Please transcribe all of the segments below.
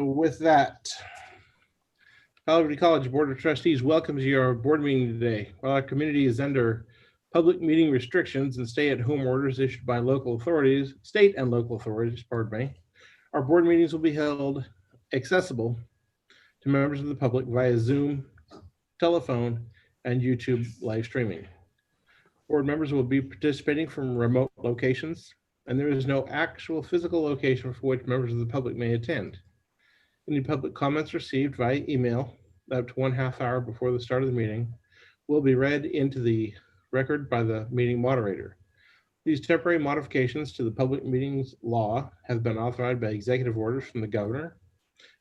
With that, Palo Verde College Board of Trustees welcomes your board meeting today. While our community is under public meeting restrictions and stay-at-home orders issued by local authorities, state and local authorities, pardon me, our board meetings will be held accessible to members of the public via Zoom, telephone, and YouTube live streaming. Board members will be participating from remote locations, and there is no actual physical location for which members of the public may attend. Any public comments received via email up to 1/2 hour before the start of the meeting will be read into the record by the meeting moderator. These temporary modifications to the public meetings law have been authorized by executive orders from the governor.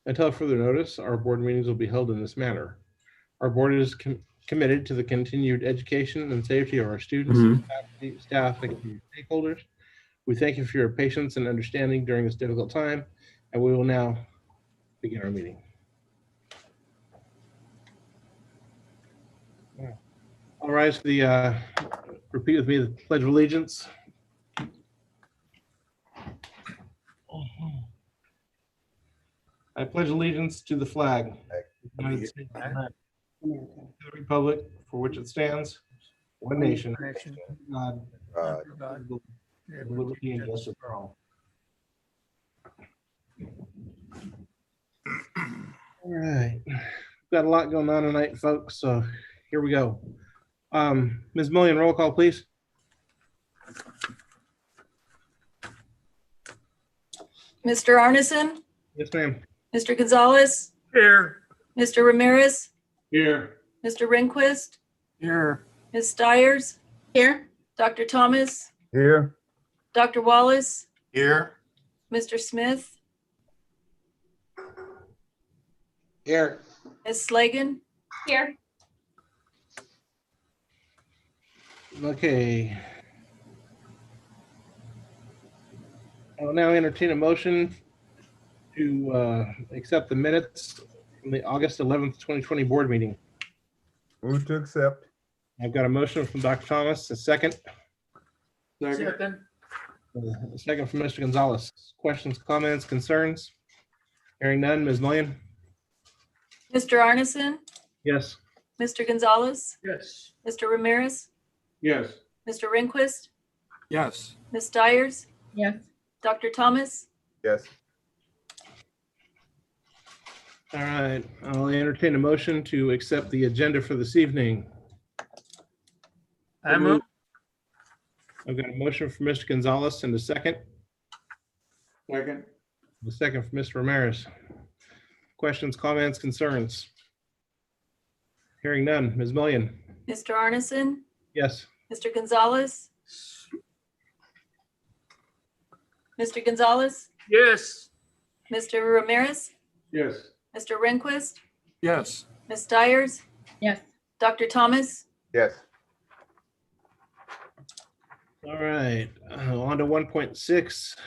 Until further notice, our board meetings will be held in this manner. Our board is committed to the continued education and safety of our students, faculty, staff, and stakeholders. We thank you for your patience and understanding during this difficult time, and we will now begin our meeting. All rise for the, repeat with me the Pledge of Allegiance. I pledge allegiance to the flag of the United States of America, to the republic for which it stands, one nation, God, liberty and justice for all. All right, we've got a lot going on tonight, folks, so here we go. Ms. Millian, roll call, please. Mr. Arneson? Yes, ma'am. Mr. Gonzalez? Here. Mr. Ramirez? Here. Mr. Rehnquist? Here. Ms. Stiers? Here. Dr. Thomas? Here. Dr. Wallace? Here. Mr. Smith? Here. Ms. Slagan? Here. Okay. I will now entertain a motion to accept the minutes from the August 11th, 2020 board meeting. Move to accept. I've got a motion from Dr. Thomas, a second. Second. A second from Mr. Gonzalez. Questions, comments, concerns? Hearing none, Ms. Millian? Mr. Arneson? Yes. Mr. Gonzalez? Yes. Mr. Ramirez? Yes. Mr. Rehnquist? Yes. Ms. Stiers? Yes. Dr. Thomas? Yes. All right, I'll entertain a motion to accept the agenda for this evening. I move. I've got a motion from Mr. Gonzalez and a second. Second. A second from Mr. Ramirez. Questions, comments, concerns? Hearing none. Ms. Millian? Mr. Arneson? Yes. Mr. Gonzalez? Mr. Gonzalez? Yes. Mr. Ramirez? Yes. Mr. Rehnquist? Yes. Ms. Stiers? Yes. Dr. Thomas? Yes. All right, on to 1.6.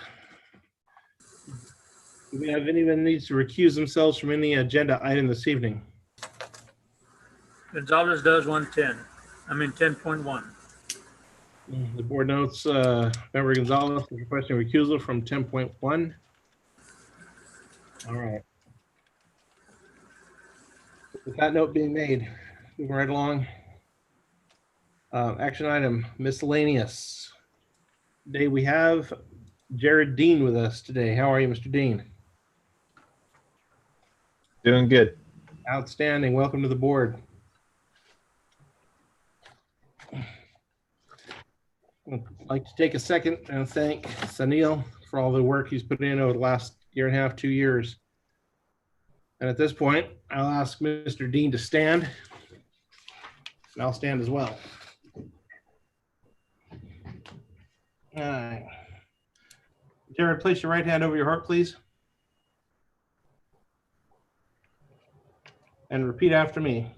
Do we have anyone needs to recuse themselves from any agenda item this evening? Gonzalez does 10.1. The board notes member Gonzalez is requesting recusal from 10.1. All right. With that note being made, moving right along. Action item miscellaneous. Today we have Jared Dean with us today. How are you, Mr. Dean? Doing good. Outstanding. Welcome to the board. I'd like to take a second and thank Sunil for all the work he's put in over the last year and a half, 2 years. And at this point, I'll ask Mr. Dean to stand, and I'll stand as well. All right. Jared, place your right hand over your heart, please. And repeat after me.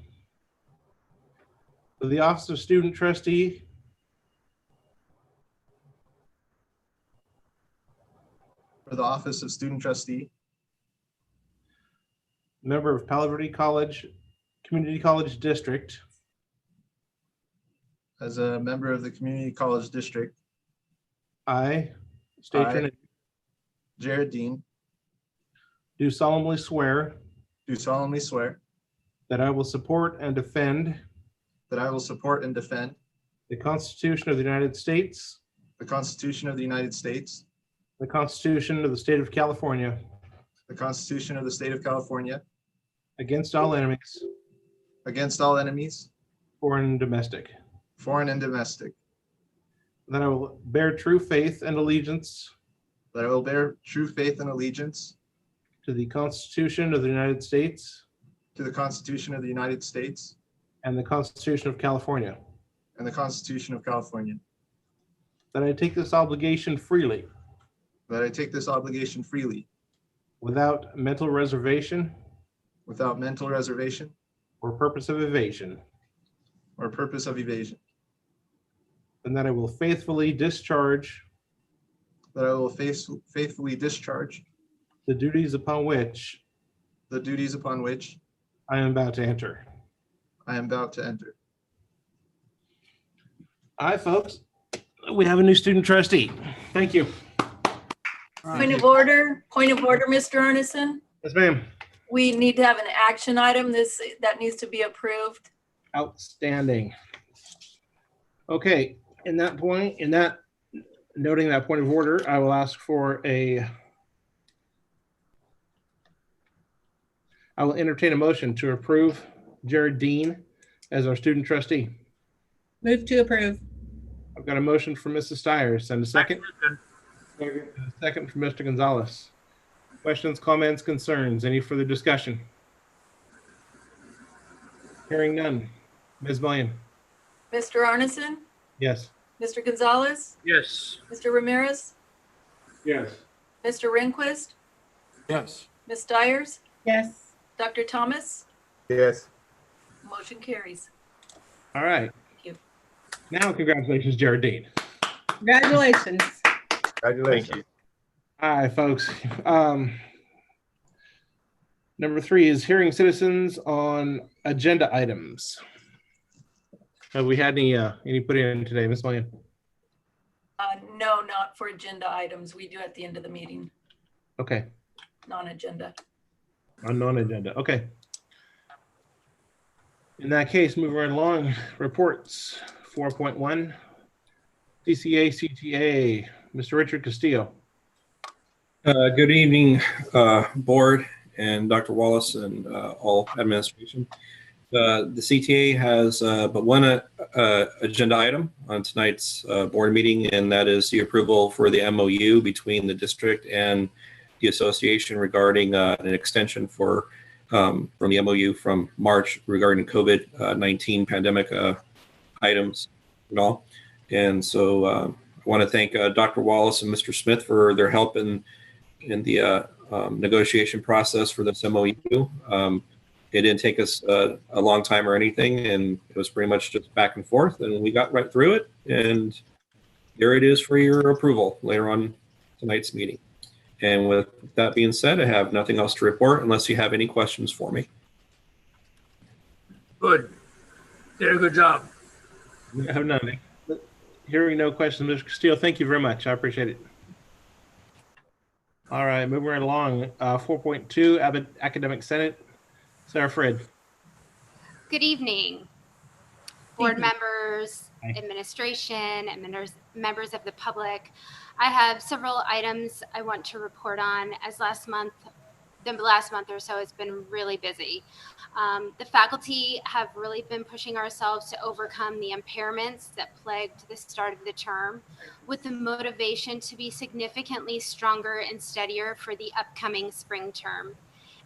For the Office of Student Trustee, for the Office of Student Trustee, member of Palo Verde College, Community College District, as a member of the Community College District, I state your name. Jared Dean, do solemnly swear do solemnly swear that I will support and defend that I will support and defend the Constitution of the United States, the Constitution of the United States, the Constitution of the State of California, the Constitution of the State of California, against all enemies, against all enemies, foreign and domestic. foreign and domestic, That I will bear true faith and allegiance that I will bear true faith and allegiance to the Constitution of the United States to the Constitution of the United States and the Constitution of California. and the Constitution of California, That I take this obligation freely, that I take this obligation freely, without mental reservation without mental reservation or purpose of evasion. or purpose of evasion, And that I will faithfully discharge that I will faithfully discharge the duties upon which the duties upon which I am about to enter. I am about to enter. All right, folks, we have a new student trustee. Thank you. Point of order, Mr. Arneson. Yes, ma'am. We need to have an action item that needs to be approved. Outstanding. Okay, noting that point of order, I will ask for I will entertain a motion to approve Jared Dean as our student trustee. Move to approve. I've got a motion from Mrs. Stiers and a second. And a second from Mr. Gonzalez. Questions, comments, concerns? Any further discussion? Hearing none. Ms. Millian? Mr. Arneson, Yes. Mr. Gonzalez, Yes. Mr. Ramirez, Yes. Mr. Rehnquist, Yes. Ms. Stiers, Yes. Dr. Thomas, Yes. motion carries. All right. Thank you. Now, congratulations, Jared Dean. Congratulations. Congratulations. All right, folks. Number 3 is hearing citizens on agenda items. Have we had any put in today, Ms. Millian? No, not for agenda items. We do at the end of the meeting, Okay, non-agenda. on non-agenda. Okay. In that case, moving right along, reports 4.1, CCA, CTA, Mr. Richard Castillo. Good evening, board and Dr. Wallace and all administration. The CTA has but one agenda item on tonight's board meeting, and that is the approval for the MOU between the district and the association regarding an extension for from the MOU from March regarding COVID-19 pandemic items and all. And so I want to thank Dr. Wallace and Mr. Smith for their help in the negotiation process for this MOU. It didn't take us a long time or anything, and it was pretty much just back and forth, and we got right through it. And there it is for your approval later on tonight's meeting. And with that being said, I have nothing else to report unless you have any questions for me. Good. Did a good job. I have none. Hearing no questions, Mr. Castillo, thank you very much. I appreciate it. All right, moving right along. 4.2, Abbott Academic Senate. Sarah Fred. Good evening, board Evening. members, Hi. administration, and members of the public. I have several items I want to report on, as the last month or so has been really busy. The faculty have really been pushing ourselves to overcome the impairments that plagued the start of the term, with the motivation to be significantly stronger and steadier for the upcoming spring term,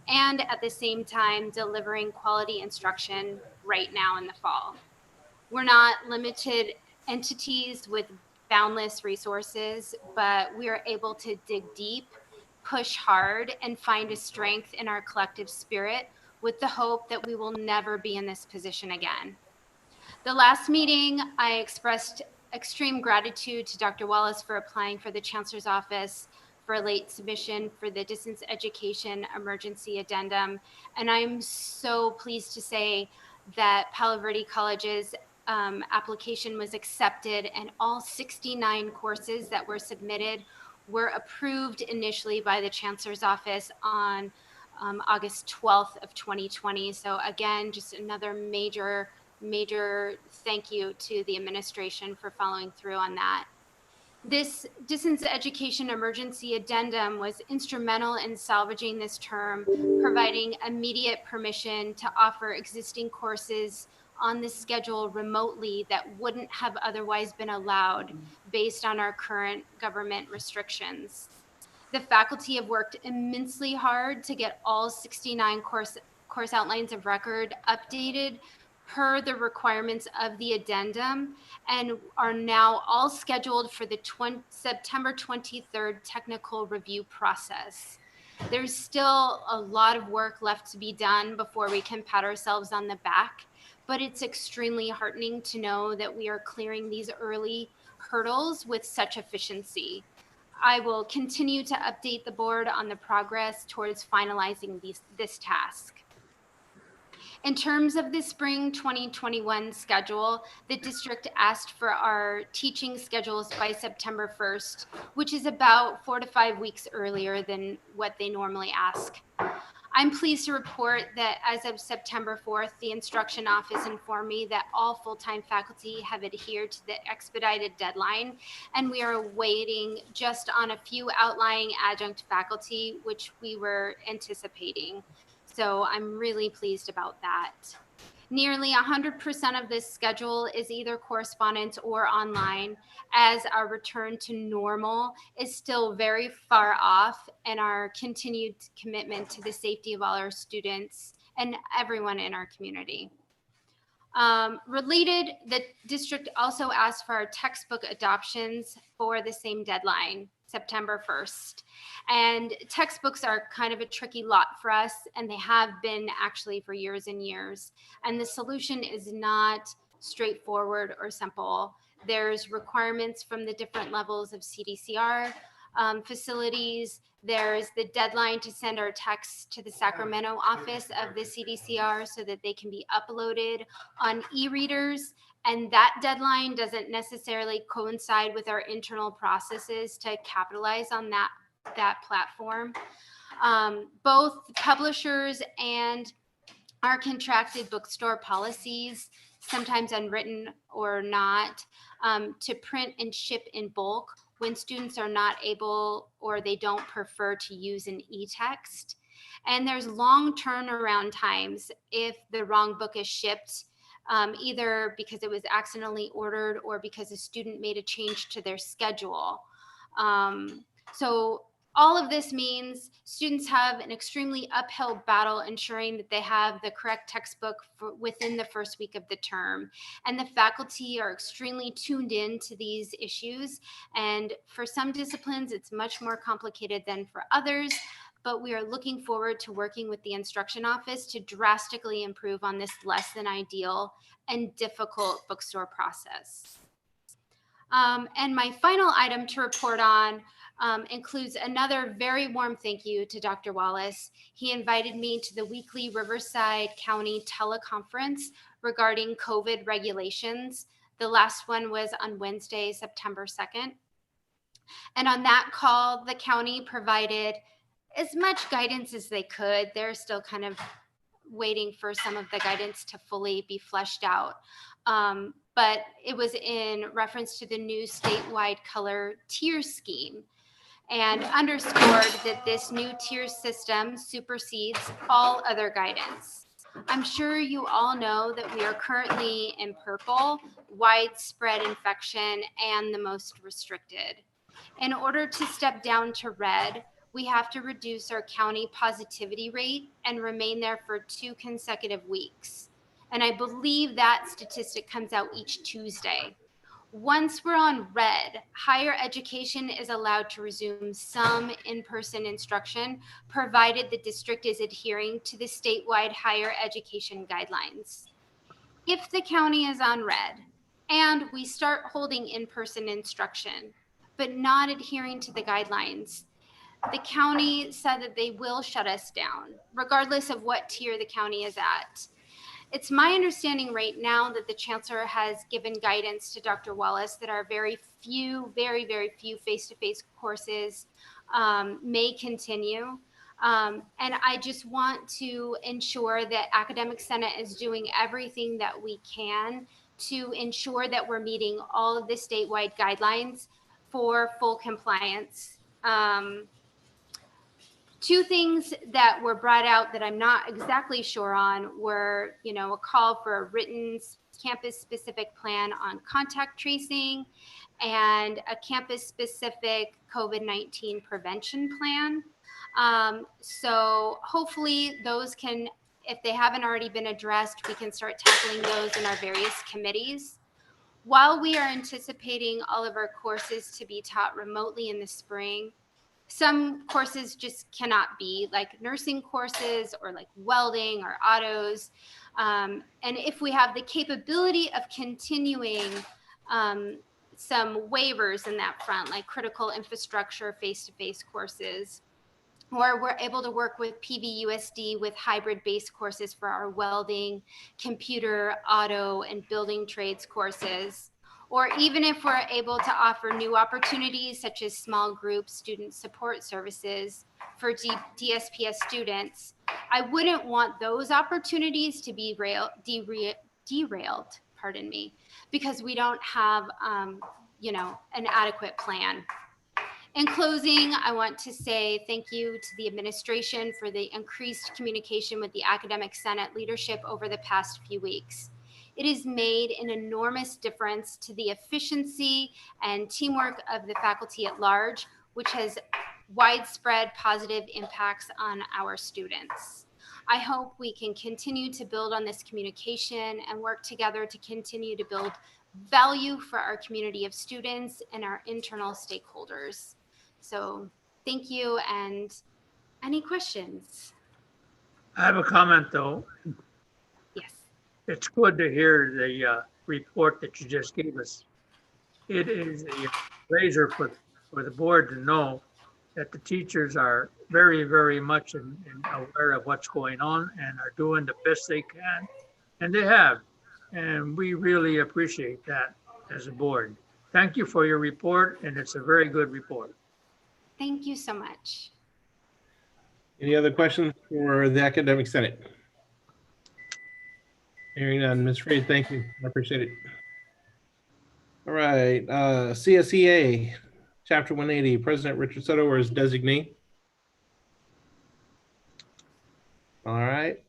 and at the same time delivering quality instruction right now in the fall. We're not limited entities with boundless resources, but we are able to dig deep, push hard, and find a strength in our collective spirit with the hope that we will never be in this position again. The last meeting, I expressed extreme gratitude to Dr. Wallace for applying for the Chancellor's office for a late submission for the distance education emergency addendum. And I'm so pleased to say that Palo Verde College's application was accepted, and all 69 courses that were submitted were approved initially by the Chancellor's office on August 12th of 2020. So again, just another major thank you to the administration for following through on that. This distance education emergency addendum was instrumental in salvaging this term, providing immediate permission to offer existing courses on the schedule remotely that wouldn't have otherwise been allowed based on our current government restrictions. The faculty have worked immensely hard to get all 69 course outlines of record updated per the requirements of the addendum, and are now all scheduled for the September 23rd technical review process. There's still a lot of work left to be done before we can pat ourselves on the back, but it's extremely heartening to know that we are clearing these early hurdles with such efficiency. I will continue to update the board on the progress towards finalizing this task. In terms of the spring 2021 schedule, the district asked for our teaching schedules by September 1st, which is about 4 to 5 weeks earlier than what they normally ask. I'm pleased to report that as of September 4th, the instruction office informed me that all full-time faculty have adhered to the expedited deadline, and we are waiting just on a few outlying adjunct faculty, which we were anticipating. So I'm really pleased about that. Nearly 100% of this schedule is either correspondence or online, as our return to normal is still very far off, and our continued commitment to the safety of all our students and everyone in our community. Related, the district also asked for our textbook adoptions for the same deadline, September 1st. And textbooks are kind of a tricky lot for us, and they have been actually for years and years. And the solution is not straightforward or simple. There's requirements from the different levels of CDCR facilities. There's the deadline to send our texts to the Sacramento office of the CDCR so that they can be uploaded on e-readers. And that deadline doesn't necessarily coincide with our internal processes to capitalize on that platform. Both publishers and our contracted bookstore policies, sometimes unwritten or not, to print and ship in bulk when students are not able or they don't prefer to use an e-text. And there's long turnaround times if the wrong book is shipped, either because it was accidentally ordered or because a student made a change to their schedule. So all of this means students have an extremely uphill battle ensuring that they have the correct textbook within the first week of the term. And the faculty are extremely tuned in to these issues. And for some disciplines, it's much more complicated than for others. But we are looking forward to working with the instruction office to drastically improve on this less than ideal and difficult bookstore process. And my final item to report on includes another very warm thank you to Dr. Wallace. He invited me to the weekly Riverside County teleconference regarding COVID regulations. The last one was on Wednesday, September 2nd. And on that call, the county provided as much guidance as they could. They're still kind of waiting for some of the guidance to fully be fleshed out. But it was in reference to the new statewide color tier scheme, and underscored that this new tier system supersedes all other guidance. I'm sure you all know that we are currently in purple, widespread infection, and the most restricted. In order to step down to red, we have to reduce our county positivity rate and remain there for 2 consecutive weeks. And I believe that statistic comes out each Tuesday. Once we're on red, higher education is allowed to resume some in-person instruction, provided the district is adhering to the statewide higher education guidelines. If the county is on red and we start holding in-person instruction, but not adhering to the guidelines, the county said that they will shut us down, regardless of what tier the county is at. It's my understanding right now that the Chancellor has given guidance to Dr. Wallace that our very few face-to-face courses may continue. And I just want to ensure that Academic Senate is doing everything that we can to ensure that we're meeting all of the statewide guidelines for full compliance. Two things that were brought out that I'm not exactly sure on were, a call for a written campus-specific plan on contact tracing and a campus-specific COVID-19 prevention plan. So hopefully those can, if they haven't already been addressed, we can start tackling those in our various committees. While we are anticipating all of our courses to be taught remotely in the spring, some courses just cannot be, like nursing courses or like welding or autos. And if we have the capability of continuing some waivers in that front, like critical infrastructure face-to-face courses, or we're able to work with PVUSD with hybrid-based courses for our welding, computer, auto, and building trades courses. Or even if we're able to offer new opportunities such as small group student support services for DSPS students, I wouldn't want those opportunities to be derailed, because we don't have, an adequate plan. In closing, I want to say thank you to the administration for the increased communication with the Academic Senate leadership over the past few weeks. It has made an enormous difference to the efficiency and teamwork of the faculty at large, which has widespread positive impacts on our students. I hope we can continue to build on this communication and work together to continue to build value for our community of students and our internal stakeholders. So thank you, and any questions? I have a comment though. Yes. It's good to hear the report that you just gave us. It is a pleasure for the board to know that the teachers are very, very much aware of what's going on and are doing the best they can. And they have. And we really appreciate that as a board. Thank you for your report, and it's a very good report. Thank you so much. Any other questions for the Academic Senate? Hearing none, Ms. Freed, thank you. I appreciate it. All right, CSEA, Chapter 180, President Richard Soto or his designee. All right,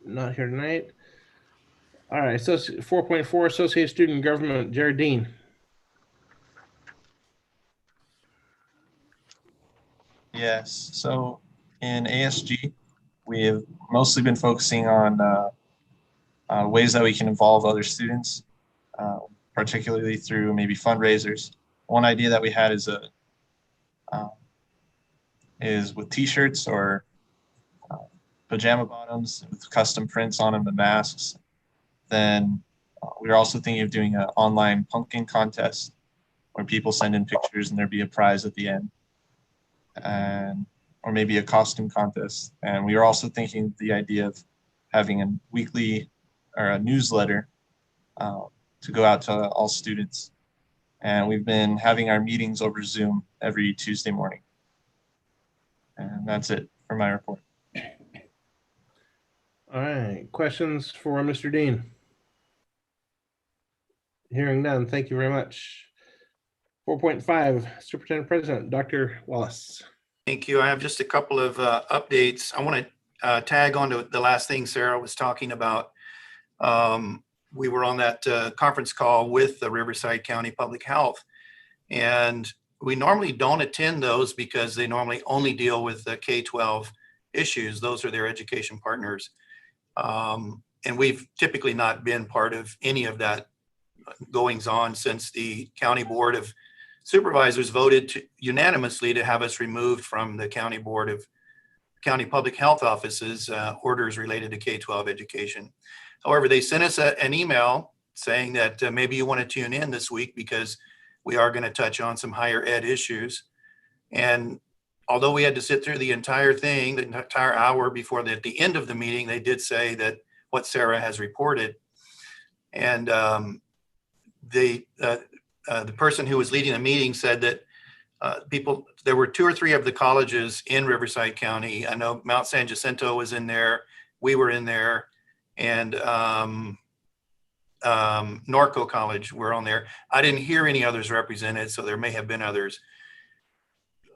not here tonight. All right, so 4.4, Associate Student Government, Jared Dean. Yes, so in ASG, we have mostly been focusing on ways that we can involve other students, particularly through maybe fundraisers. One idea that we had is with t-shirts or pajama bottoms with custom prints on them and masks. Then we're also thinking of doing an online pumpkin contest where people send in pictures and there'd be a prize at the end, or maybe a costume contest. And we were also thinking the idea of having a weekly or a newsletter to go out to all students. And we've been having our meetings over Zoom every Tuesday morning. And that's it for my report. All right, questions for Mr. Dean? Hearing none, thank you very much. 4.5, Superintendent President, Dr. Wallace. Thank you. I have just a couple of updates. I want to tag on to the last thing Sarah was talking about. We were on that conference call with the Riverside County Public Health, and we normally don't attend those because they normally only deal with the K-12 issues. Those are their education partners. And we've typically not been part of any of that goings on since the County Board of Supervisors voted unanimously to have us removed from the County Board of County Public Health Offices orders related to K-12 education. However, they sent us an email saying that maybe you want to tune in this week because we are going to touch on some higher ed issues. And although we had to sit through the entire thing, the entire hour before at the end of the meeting, they did say that what Sarah has reported. And the person who was leading the meeting said that there were 2 or 3 of the colleges in Riverside County. I know Mount San Jacinto was in there. We were in there, and Norco College were on there. I didn't hear any others represented, so there may have been others.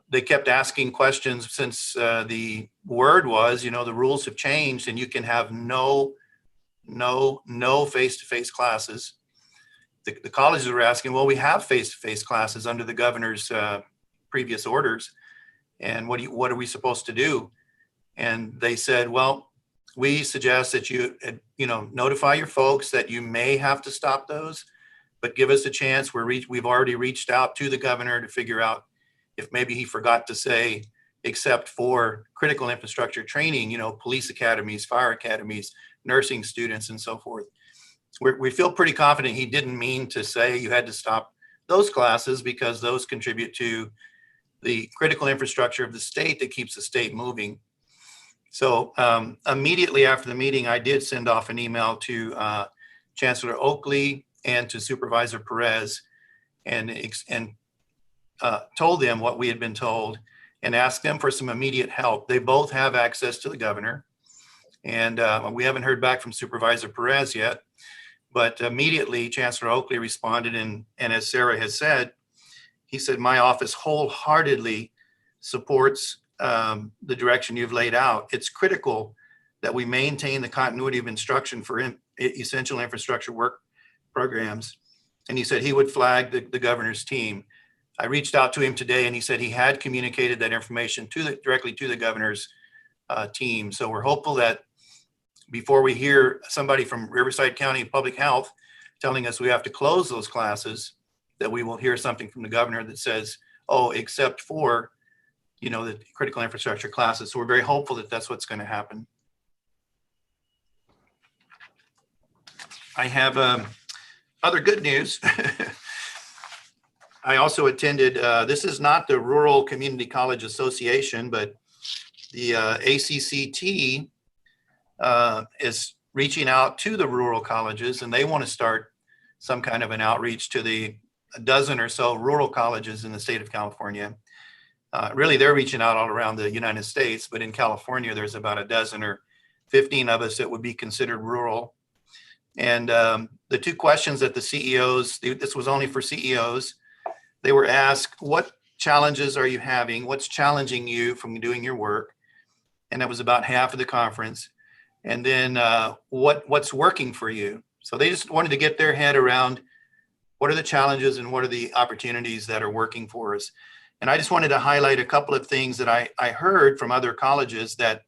They kept asking questions since the word was, the rules have changed and you can have no face-to-face classes. The colleges were asking, well, we have face-to-face classes under the governor's previous orders. And what are we supposed to do? And they said, well, we suggest that you notify your folks that you may have to stop those, but give us a chance. We've already reached out to the governor to figure out if maybe he forgot to say, except for critical infrastructure training, police academies, fire academies, nursing students, and so forth. We feel pretty confident he didn't mean to say you had to stop those classes, because those contribute to the critical infrastructure of the state that keeps the state moving. So immediately after the meeting, I did send off an email to Chancellor Oakley and to Supervisor Perez, and told them what we had been told and asked them for some immediate help. They both have access to the governor, and we haven't heard back from Supervisor Perez yet, but immediately Chancellor Oakley responded, and as Sarah has said, he said, my office wholeheartedly supports the direction you've laid out. It's critical that we maintain the continuity of instruction for essential infrastructure work programs. And he said he would flag the governor's team. I reached out to him today and he said he had communicated that information directly to the governor's team. So we're hopeful that before we hear somebody from Riverside County Public Health telling us we have to close those classes, that we will hear something from the governor that says, oh, except for, the critical infrastructure classes. So we're very hopeful that that's what's going to happen. I have other good news. I also attended, this is not the Rural Community College Association, but the ACCT is reaching out to the rural colleges, and they want to start some kind of an outreach to a dozen or so rural colleges in the state of California. Really, they're reaching out all around the United States, but in California, there's about a dozen or 15 of us that would be considered rural. And the 2 questions that the CEOs, this was only for CEOs, they were asked, what challenges are you having? What's challenging you from doing your work? And that was about half of the conference. And then what's working for you? So they just wanted to get their head around what are the challenges and what are the opportunities that are working for us. And I just wanted to highlight a couple of things that I heard from other colleges that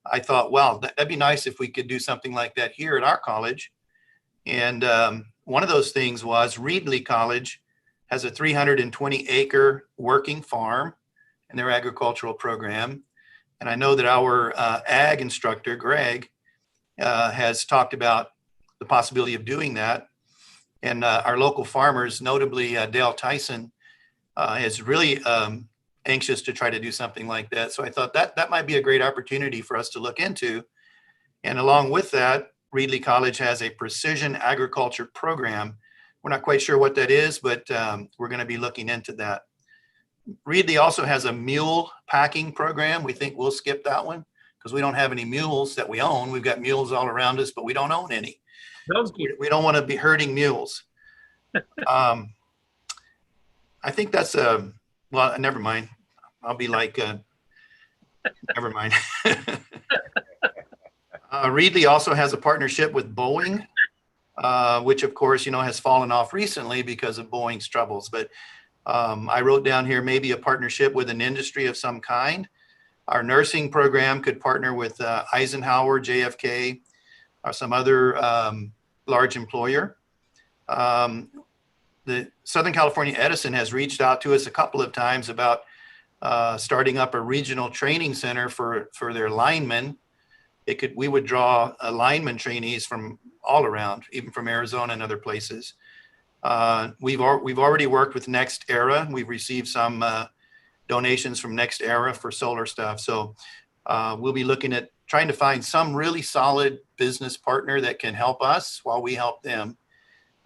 I thought, wow, that'd be nice if we could do something like that here at our college. And one of those things was Reedley College has a 320-acre working farm in their agricultural program. And I know that our ag instructor, Greg, has talked about the possibility of doing that. And our local farmers, notably Dale Tyson, is really anxious to try to do something like that. So I thought that might be a great opportunity for us to look into. And along with that, Reedley College has a precision agriculture program. We're not quite sure what that is, but we're going to be looking into that. Reedley also has a mule packing program. We think we'll skip that one because we don't have any mules that we own. We've got mules all around us, but we don't own any. We don't want to be herding mules. I think that's well, never mind. I'll be like, never mind. Reedley also has a partnership with Boeing, which of course, has fallen off recently because of Boeing's troubles. But I wrote down here, maybe a partnership with an industry of some kind. Our nursing program could partner with Eisenhower, JFK, or some other large employer. The Southern California Edison has reached out to us a couple of times about starting up a regional training center for their linemen. We would draw lineman trainees from all around, even from Arizona and other places. We've already worked with Next Era. We've received some donations from Next Era for solar stuff. So we'll be looking at trying to find some really solid business partner that can help us while we help them.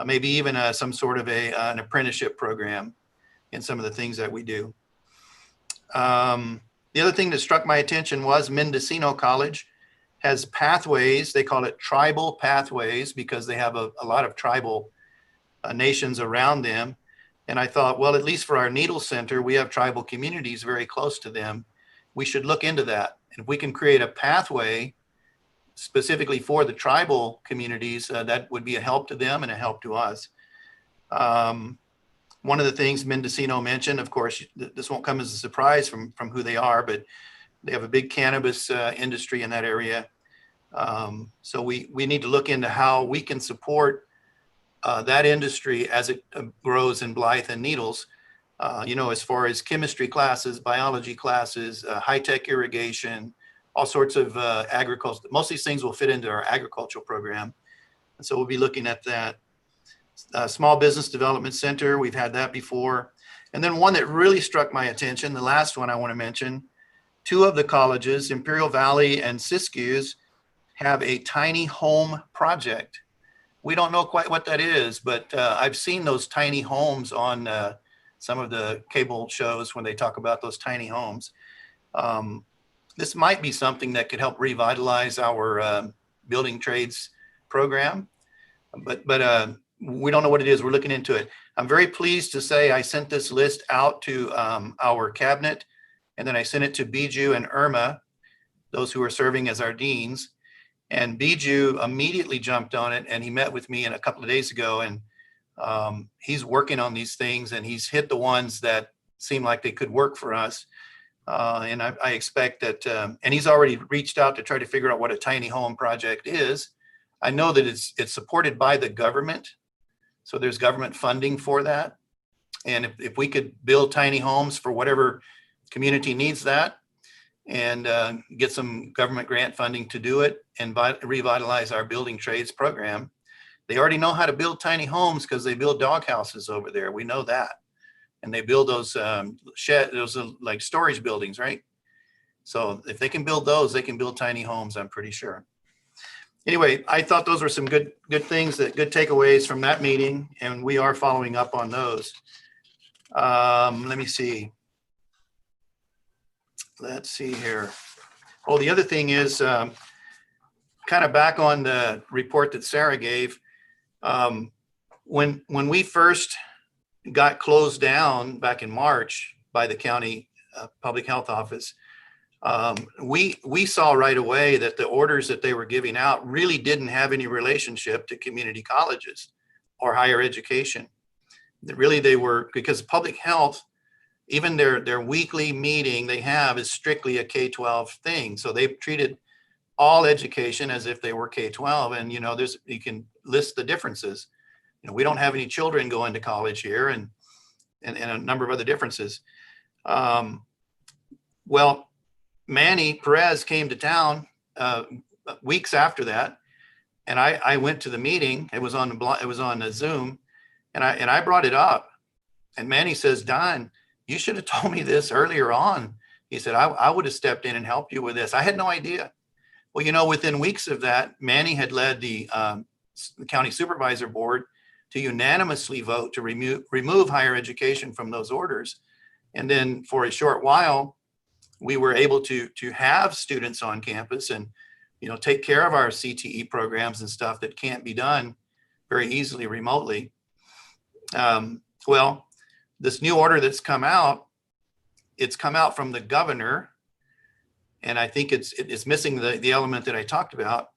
Maybe even some sort of an apprenticeship program in some of the things that we do. The other thing that struck my attention was Mendocino College has pathways. They call it tribal pathways because they have a lot of tribal nations around them. And I thought, well, at least for our Needle Center, we have tribal communities very close to them. We should look into that. And if we can create a pathway specifically for the tribal communities, that would be a help to them and a help to us. One of the things Mendocino mentioned, of course, this won't come as a surprise from who they are, but they have a big cannabis industry in that area. So we need to look into how we can support that industry as it grows in Blythe and Needles, as far as chemistry classes, biology classes, high-tech irrigation, all sorts of agriculture. Most of these things will fit into our agricultural program. And so we'll be looking at that. Small Business Development Center, we've had that before. And then one that really struck my attention, the last one I want to mention, two of the colleges, Imperial Valley and Siskiyous, have a tiny home project. We don't know quite what that is, but I've seen those tiny homes on some of the cable shows when they talk about those tiny homes. This might be something that could help revitalize our building trades program, but we don't know what it is. We're looking into it. I'm very pleased to say I sent this list out to our cabinet, and then I sent it to Bijou and Irma, those who are serving as our deans. And Bijou immediately jumped on it, and he met with me a couple of days ago, and he's working on these things, and he's hit the ones that seem like they could work for us. And I expect that, and he's already reached out to try to figure out what a tiny home project is. I know that it's supported by the government. So there's government funding for that. And if we could build tiny homes for whatever community needs that and get some government grant funding to do it and revitalize our building trades program. They already know how to build tiny homes because they build dog houses over there. We know that. And they build those like storage buildings, right? So if they can build those, they can build tiny homes, I'm pretty sure. Anyway, I thought those were some good things, good takeaways from that meeting, and we are following up on those. Let me see. Let's see here. Oh, the other thing is kind of back on the report that Sarah gave. When we first got closed down back in March by the county public health office, we saw right away that the orders that they were giving out really didn't have any relationship to community colleges or higher education. Really, they were, because public health, even their weekly meeting they have is strictly a K-12 thing. So they've treated all education as if they were K-12, and you can list the differences. We don't have any children going to college here, and a number of other differences. Well, Manny Perez came to town weeks after that, and I went to the meeting. It was on a Zoom, and I brought it up, and Manny says, "Don, you should have told me this earlier on." He said, "I would have stepped in and helped you with this." I had no idea. Well, within weeks of that, Manny had led the county supervisor board to unanimously vote to remove higher education from those orders, and then for a short while, we were able to have students on campus and, take care of our CTE programs and stuff that can't be done very easily remotely. Well, this new order that's come out, it's come out from the governor, and I think it's missing the element that I talked about.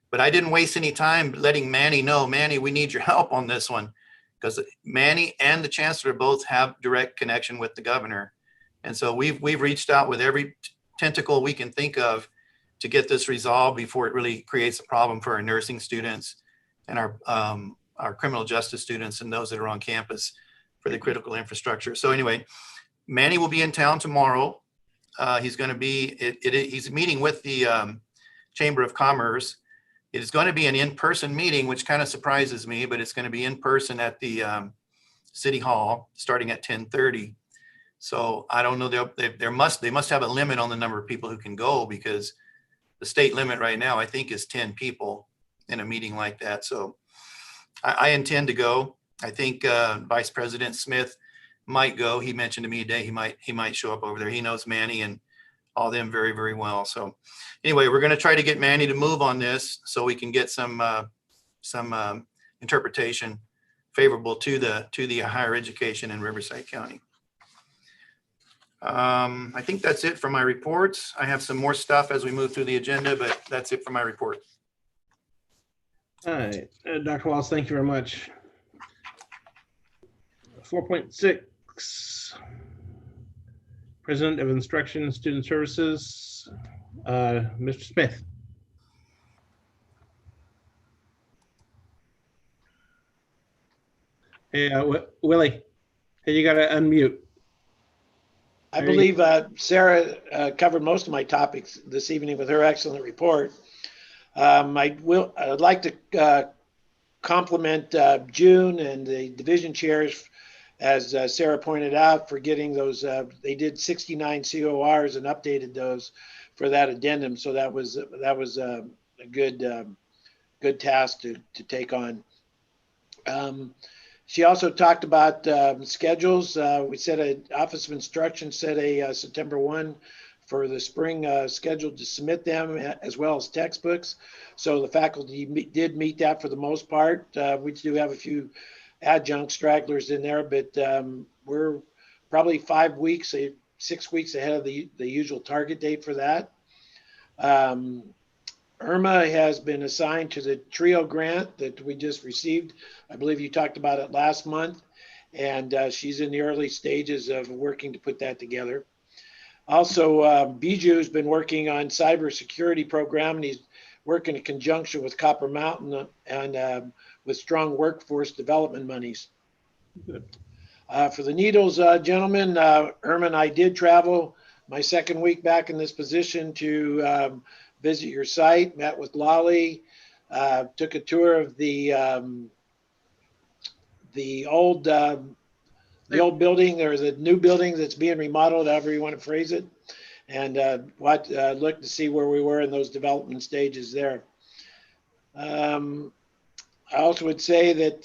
But I didn't waste any time letting Manny know, Manny, we need your help on this one, because Manny and the chancellor both have direct connection with the governor. And so we've reached out with every tentacle we can think of to get this resolved before it really creates a problem for our nursing students and our criminal justice students and those that are on campus for the critical infrastructure. So anyway, Manny will be in town tomorrow. He's going to be, he's meeting with the Chamber of Commerce. It is going to be an in-person meeting, which kind of surprises me, but it's going to be in person at the City Hall starting at 10:30. So I don't know, they must have a limit on the number of people who can go, because the state limit right now, I think, is 10 people in a meeting like that. So I intend to go. I think Vice President Smith might go. He mentioned to me today he might show up over there. He knows Manny and all them very, very well. So anyway, we're going to try to get Manny to move on this so we can get some interpretation favorable to the higher education in Riverside County. I think that's it for my reports. I have some more stuff as we move through the agenda, but that's it for my report. All right, Dr. Wallace, thank you very much. 4.6, President of Instruction and Student Services, Mr. Smith. Hey, Willie, hey, you got to unmute. I believe Sarah covered most of my topics this evening with her excellent report. I'd like to compliment June and the division chairs, as Sarah pointed out, for getting those. They did 69 CORs and updated those for that addendum. So that was a good task to take on. She also talked about schedules. We set Office of Instruction set a September 1 for the spring schedule to submit them, as well as textbooks. So the faculty did meet that for the most part. We do have a few adjunct stragglers in there, but we're probably 6 weeks ahead of the usual target date for that. Irma has been assigned to the TRIO grant that we just received. I believe you talked about it last month, and she's in the early stages of working to put that together. Also, Biju's been working on cybersecurity program, and he's working in conjunction with Copper Mountain and with strong workforce development monies. Good. For the needles, gentlemen, Irma and I did travel my second week back in this position to visit your site, met with Lolly, took a tour of the old building, or the new building that's being remodeled, however you want to phrase it, and looked to see where we were in those development stages there. I also would say that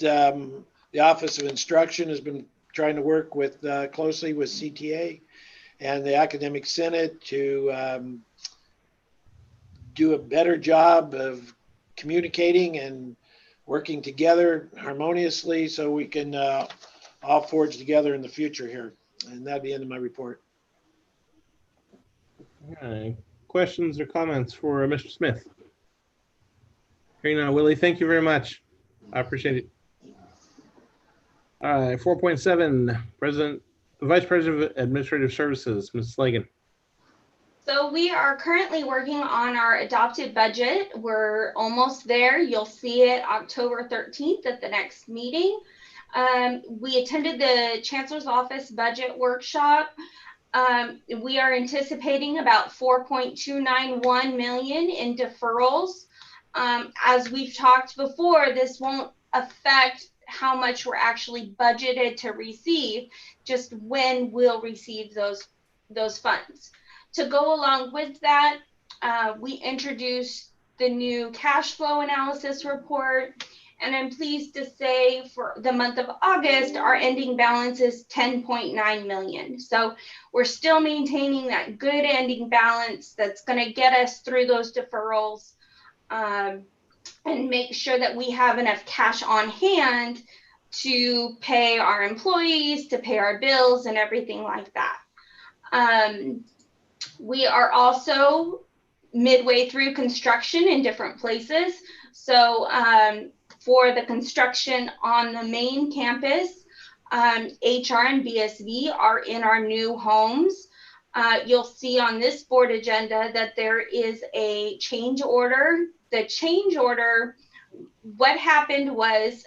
the Office of Instruction has been trying to work closely with CTA and the Academic Senate to do a better job of communicating and working together harmoniously so we can all forge together in the future here. And that'd be the end of my report. All right. Questions or comments for Mr. Smith? Hearing none, Willie, thank you very much. I appreciate it. All right, 4.7, Vice President of Administrative Services, Ms. Slagan. So we are currently working on our adopted budget. We're almost there. You'll see it October 13th at the next meeting. We attended the Chancellor's Office budget workshop. We are anticipating about $4.291 million in deferrals. As we've talked before, this won't affect how much we're actually budgeted to receive, just when we'll receive those funds. To go along with that, we introduced the new cash flow analysis report, and I'm pleased to say for the month of August, our ending balance is $10.9 million. So we're still maintaining that good ending balance that's going to get us through those deferrals and make sure that we have enough cash on hand to pay our employees, to pay our bills, and everything like that. We are also midway through construction in different places. So for the construction on the main campus, HR and BSV are in our new homes. You'll see on this board agenda that there is a change order. The change order, what happened was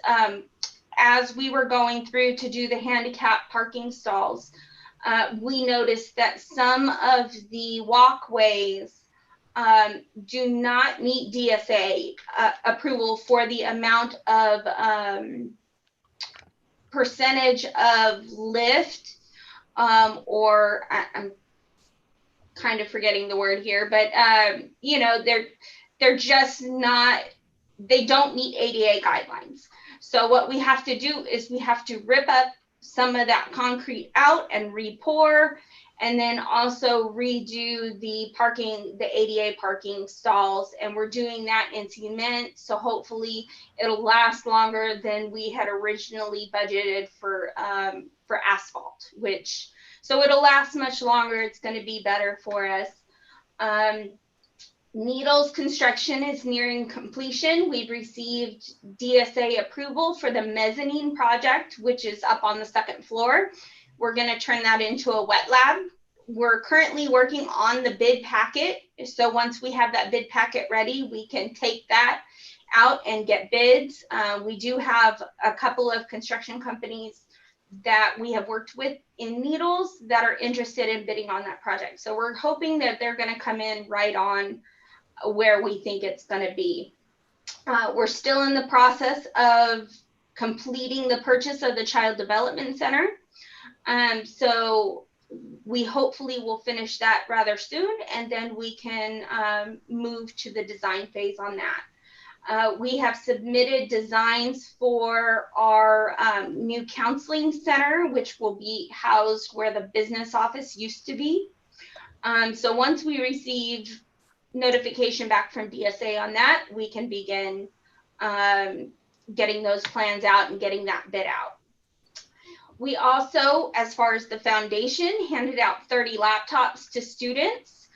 as we were going through to do the handicap parking stalls, we noticed that some of the walkways do not meet DSA approval for the amount of percentage of lift or kind of forgetting the word here, but you know, they're just not, they don't meet ADA guidelines. So what we have to do is we have to rip up some of that concrete out and re-pour, and then also redo the parking, the ADA parking stalls. And we're doing that in cement. So hopefully it'll last longer than we had originally budgeted for asphalt, which, so it'll last much longer. It's going to be better for us. Needles construction is nearing completion. We've received DSA approval for the mezzanine project, which is up on the second floor. We're going to turn that into a wet lab. We're currently working on the bid packet. So once we have that bid packet ready, we can take that out and get bids. We do have a couple of construction companies that we have worked with in Needles that are interested in bidding on that project. So we're hoping that they're going to come in right on where we think it's going to be. We're still in the process of completing the purchase of the Child Development Center. So we hopefully will finish that rather soon, and then we can move to the design phase on that. We have submitted designs for our new counseling center, which will be housed where the business office used to be. So once we receive notification back from DSA on that, we can begin getting those plans out and getting that bid out. We also, as far as the foundation, handed out 30 laptops to students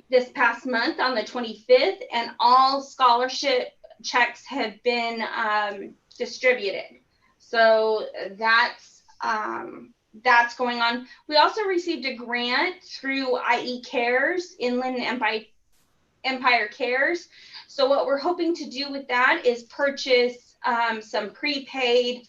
this past month on the 25th, and all scholarship checks have been distributed. So that's going on. We also received a grant through IE Cares, Inland Empire Cares. So what we're hoping to do with that is purchase some prepaid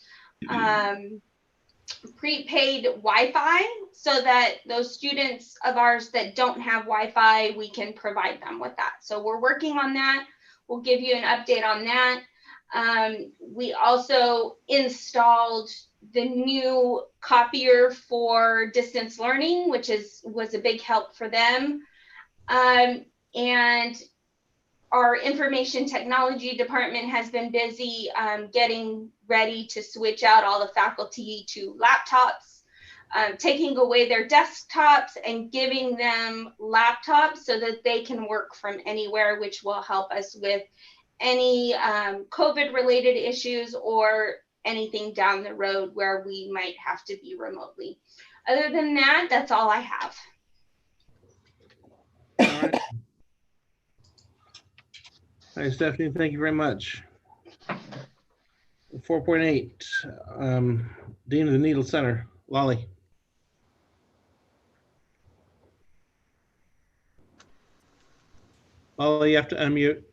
Wi-Fi, so that those students of ours that don't have Wi-Fi, we can provide them with that. So we're working on that. We'll give you an update on that. We also installed the new copier for distance learning, which was a big help for them. And our information technology department has been busy getting ready to switch out all the faculty to laptops, taking away their desktops and giving them laptops so that they can work from anywhere, which will help us with any COVID related issues or anything down the road where we might have to be remotely. Other than that, that's all I have. All right. Hi, Stephanie. Thank you very much. 4.8, Dean of the Needle Center, Lolly. Lolly, you have to unmute.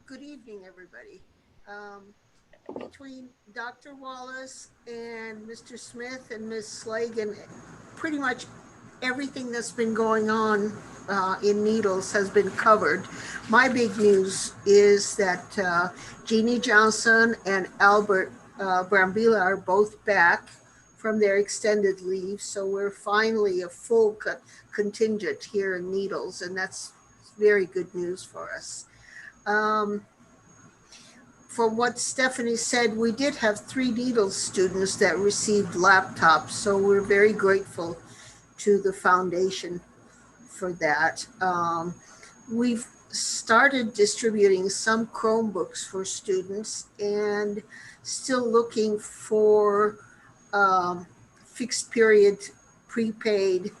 Good evening, everybody. Between Dr. Wallace and Mr. Smith and Ms. Slagan, pretty much everything that's been going on in Needles has been covered. My big news is that Jeannie Johnson and Albert Brambilla are both back from their extended leave. So we're finally a full contingent here in Needles, and that's very good news for us. For what Stephanie said, we did have 3 Needles students that received laptops, so we're very grateful to the foundation for that. We've started distributing some Chromebooks for students and still looking for fixed period prepaid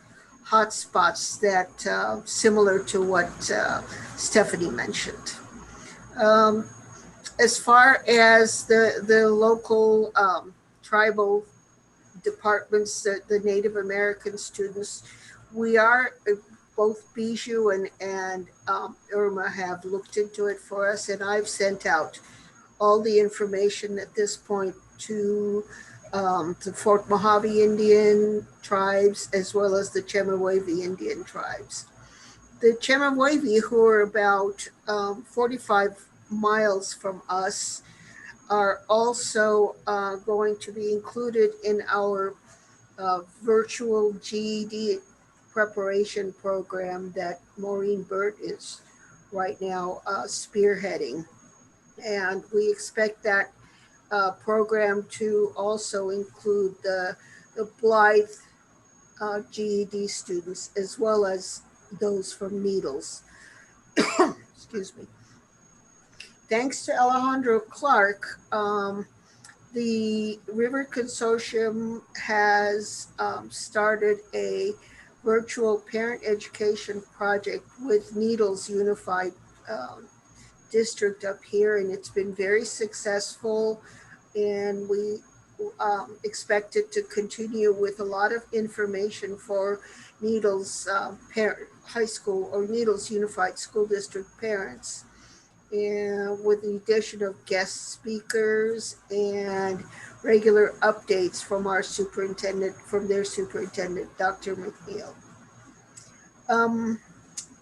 hotspots that similar to what Stephanie mentioned. As far as the local tribal departments, the Native American students, we are, both Bijou and Irma have looked into it for us, and I've sent out all the information at this point to the Fort Mojave Indian tribes as well as the Chemehuevi Indian tribes. the Chemehuevi, who are about 45 miles from us, are also going to be included in our virtual GED preparation program that Maureen Burt is right now spearheading. And we expect that program to also include the Blythe GED students, as well as those from Needles. Excuse me. Thanks to Alejandro Clark, the River Consortium has started a virtual parent education project with Needles Unified District up here, and it's been very successful, and we expect it to continue with a lot of information for Needles high school or Needles Unified School District parents, and with the addition of guest speakers and regular updates from our superintendent, from their superintendent, Dr. McNeil.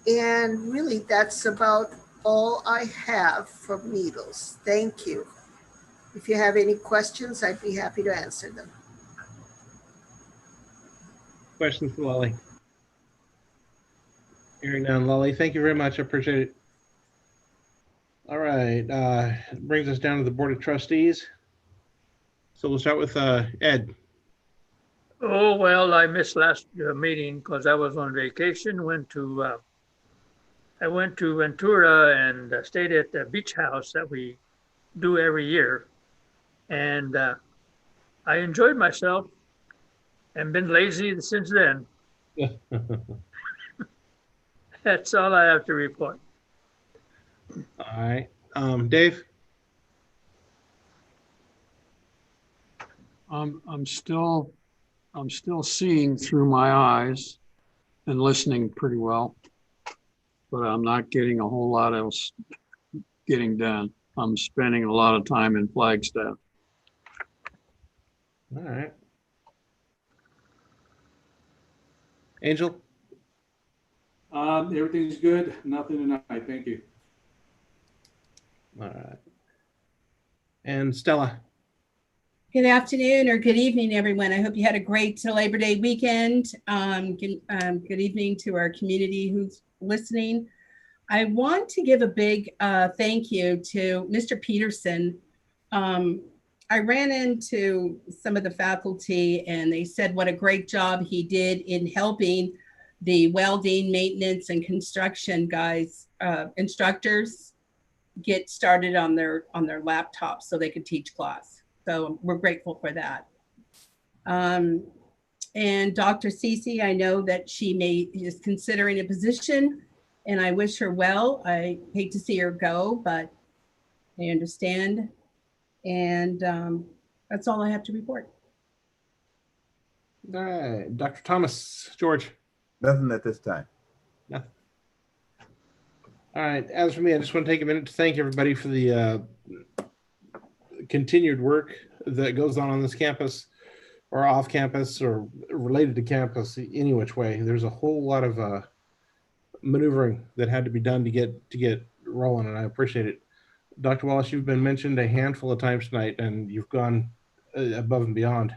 And really, that's about all I have from Needles. Thank you. If you have any questions, I'd be happy to answer them. Questions for Lolly? Hearing none, Lolly, thank you very much. I appreciate it. All right, brings us down to the Board of Trustees. So we'll start with Ed. Oh, well, I missed last meeting because I was on vacation. I went to Ventura and stayed at the beach house that we do every year. And I enjoyed myself and been lazy since then. That's all I have to report. All right, Dave. I'm still seeing through my eyes and listening pretty well, but I'm not getting a whole lot else getting done. I'm spending a lot of time in Flagstaff. All right. Angel? Everything's good. Nothing tonight. Thank you. All right. And Stella? Good afternoon or good evening, everyone. I hope you had a great Labor Day weekend. Good evening to our community who's listening. I want to give a big thank you to Mr. Peterson. I ran into some of the faculty and they said what a great job he did in helping the welding, maintenance, and construction guys, instructors, get started on their laptops so they could teach class. So we're grateful for that. And Dr. Cece, I know that she is considering a position, and I wish her well. I hate to see her go, but I understand. And that's all I have to report. All right, Dr. Thomas, George. Nothing at this time. Nothing. All right, as for me, I just want to take a minute to thank everybody for the continued work that goes on this campus or off campus or related to campus any which way. There's a whole lot of maneuvering that had to be done to get rolling, and I appreciate it. Dr. Wallace, you've been mentioned a handful of times tonight, and you've gone above and beyond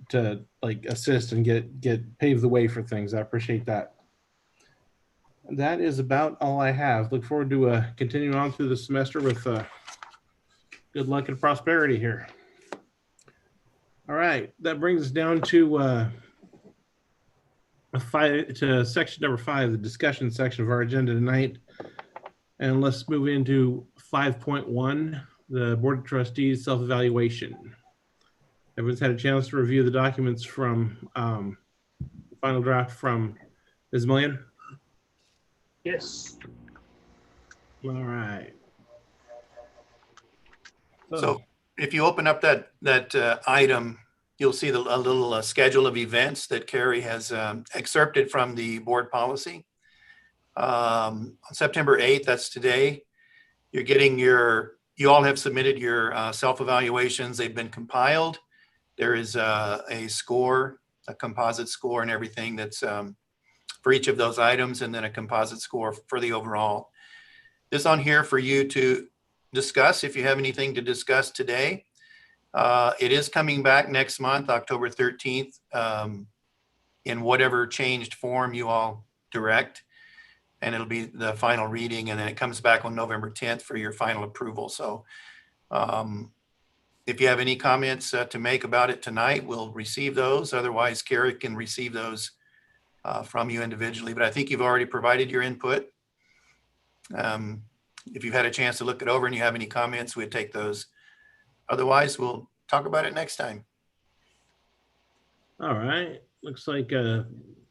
to like assist and get pave the way for things. I appreciate that. That is about all I have. Look forward to continuing on through the semester with good luck and prosperity here. All right, that brings us down to section number 5, the discussion section of our agenda tonight. And let's move into 5.1, the Board of Trustees self-evaluation. Everyone's had a chance to review the documents from final draft from Ms. Millian? Yes. All right. So if you open up that item, you'll see a little schedule of events that Carrie has excerpted from the board policy. On September 8th, that's today, you all have submitted your self-evaluations. They've been compiled. There is a score, a composite score and everything that's for each of those items, and then a composite score for the overall. This on here for you to discuss if you have anything to discuss today. It is coming back next month, October 13th, in whatever changed form you all direct. And it'll be the final reading, and then it comes back on November 10th for your final approval. So if you have any comments to make about it tonight, we'll receive those. Otherwise, Carrie can receive those from you individually. But I think you've already provided your input. If you've had a chance to look it over and you have any comments, we'd take those. Otherwise, we'll talk about it next time. All right. Looks like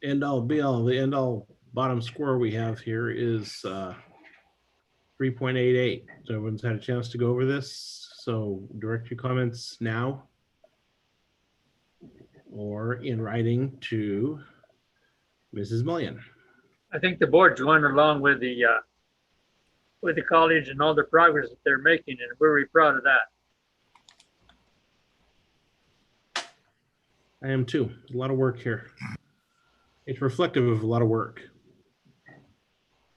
end all be all. The end all bottom score we have here is 3.88. So everyone's had a chance to go over this. So direct your comments now or in writing to Mrs. Mullion. I think the board's going along with the college and all the progress that they're making, and we're very proud of that. I am too. A lot of work here. It's reflective of a lot of work.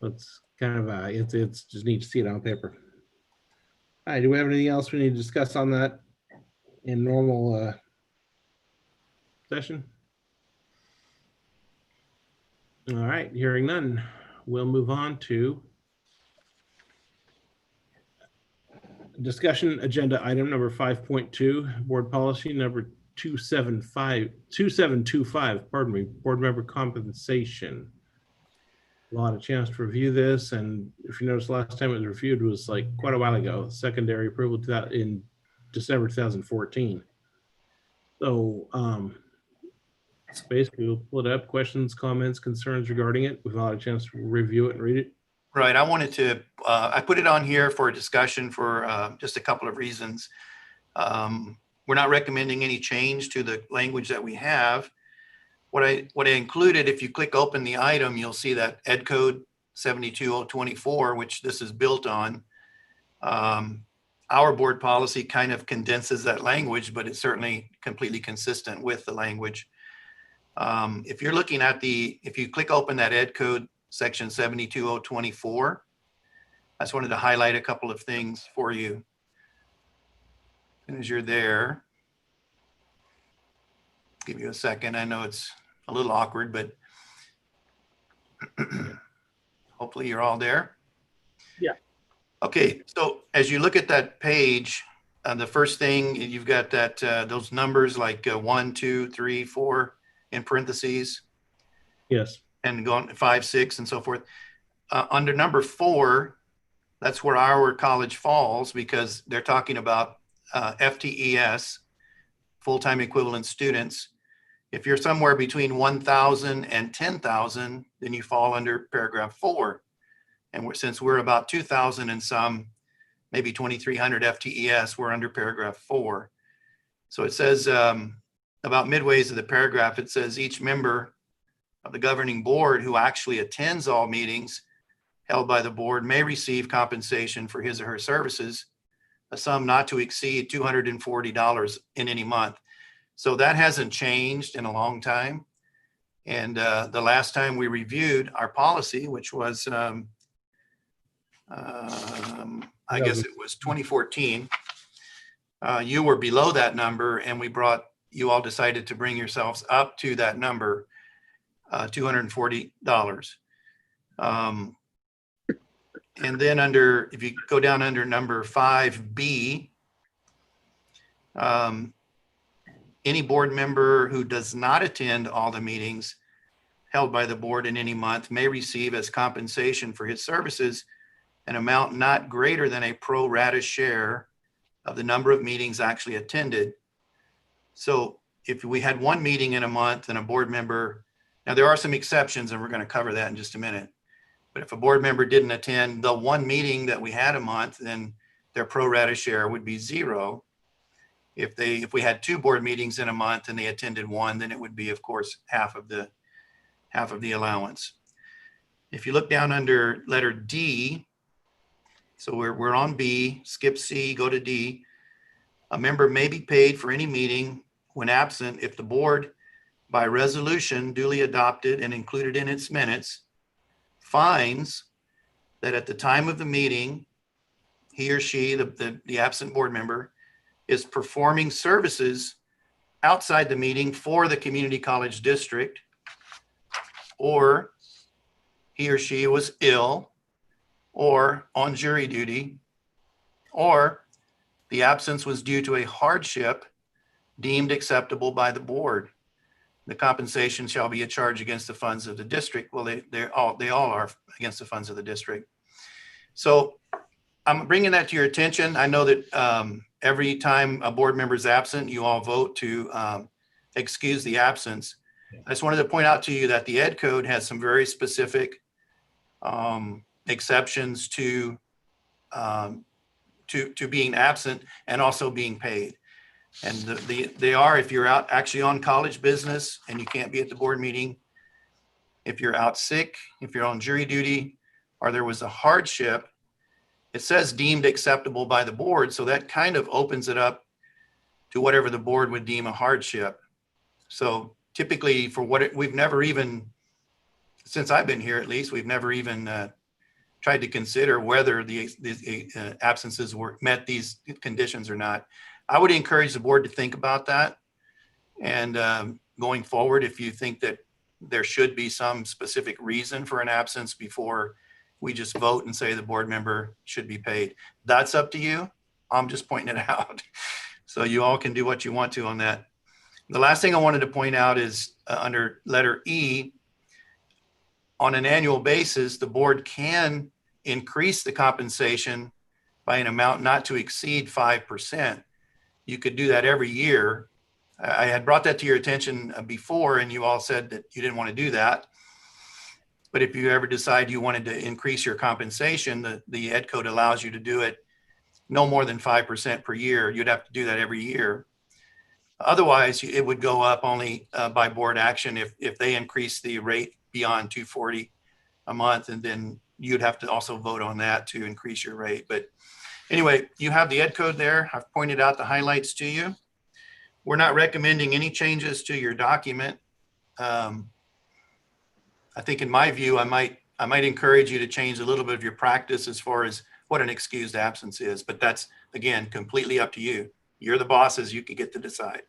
It's kind of it's just neat to see it on paper. All right, do we have anything else we need to discuss on that in normal session? All right, hearing none, we'll move on to discussion agenda item number 5.2, board policy number 2725, pardon me, board member compensation. A lot of chance to review this, and if you notice, last time it was reviewed was like quite a while ago. Secondary approval to that in December 2014. So basically we'll pull it up. Questions, comments, concerns regarding it. We've had a chance to review it and read it. Right. I wanted to, I put it on here for a discussion for just a couple of reasons. We're not recommending any change to the language that we have. What I included, if you click open the item, you'll see that Ed Code 72024, which this is built on. Our board policy kind of condenses that language, but it's certainly completely consistent with the language. If you're looking at if you click open that Ed Code section 72024, I just wanted to highlight a couple of things for you. As you're there, give you a second. I know it's a little awkward, but hopefully you're all there. Yeah. Okay, so as you look at that page, the first thing you've got that those numbers like 1, 2, 3, 4 in parentheses. Yes. And going 5, 6, and so forth. Under number 4, that's where our college falls, because they're talking about FTES, full-time equivalent students. If you're somewhere between 1,000 and 10,000, then you fall under paragraph 4. And since we're about 2,000 and some, maybe 2,300 FTES, we're under paragraph 4. So it says about midways of the paragraph, it says each member of the governing board who actually attends all meetings held by the board may receive compensation for his or her services, a sum not to exceed $240 in any month. So that hasn't changed in a long time. And the last time we reviewed our policy, which was, I guess it was 2014, you were below that number, and you all decided to bring yourselves up to that number, $240. And then if you go down under number 5B, any board member who does not attend all the meetings held by the board in any month may receive as compensation for his services an amount not greater than a pro rata share of the number of meetings actually attended. So if we had one meeting in a month and a board member, now there are some exceptions and we're going to cover that in just a minute. But if a board member didn't attend the one meeting that we had a month, then their pro rata share would be 0. If we had 2 board meetings in a month and they attended one, then it would be, of course, half of the allowance. If you look down under letter D, so we're on B, skip C, go to D. A member may be paid for any meeting when absent if the board by resolution duly adopted and included in its minutes, finds that at the time of the meeting, he or she, the absent board member, is performing services outside the meeting for the community college district, or he or she was ill or on jury duty, or the absence was due to a hardship deemed acceptable by the board. The compensation shall be a charge against the funds of the district. Well, they all are against the funds of the district. So I'm bringing that to your attention. I know that every time a board member is absent, you all vote to excuse the absence. I just wanted to point out to you that the Ed Code has some very specific exceptions to being absent and also being paid. And they are, if you're out actually on college business and you can't be at the board meeting, if you're out sick, if you're on jury duty, or there was a hardship, it says deemed acceptable by the board. So that kind of opens it up to whatever the board would deem a hardship. So typically for we've never even, since I've been here at least, we've never even tried to consider whether the absences met these conditions or not. I would encourage the board to think about that. And going forward, if you think that there should be some specific reason for an absence before we just vote and say the board member should be paid, that's up to you. I'm just pointing it out. So you all can do what you want to on that. The last thing I wanted to point out is under letter E, on an annual basis, the board can increase the compensation by an amount not to exceed 5%. You could do that every year. I had brought that to your attention before, and you all said that you didn't want to do that. But if you ever decide you wanted to increase your compensation, the Ed Code allows you to do it no more than 5% per year. You'd have to do that every year. Otherwise, it would go up only by board action if they increase the rate beyond $240 a month, and then you'd have to also vote on that to increase your rate. But anyway, you have the Ed Code there. I've pointed out the highlights to you. We're not recommending any changes to your document. I think in my view, I might encourage you to change a little bit of your practice as far as what an excused absence is, but that's, again, completely up to you. You're the bosses, you can get to decide.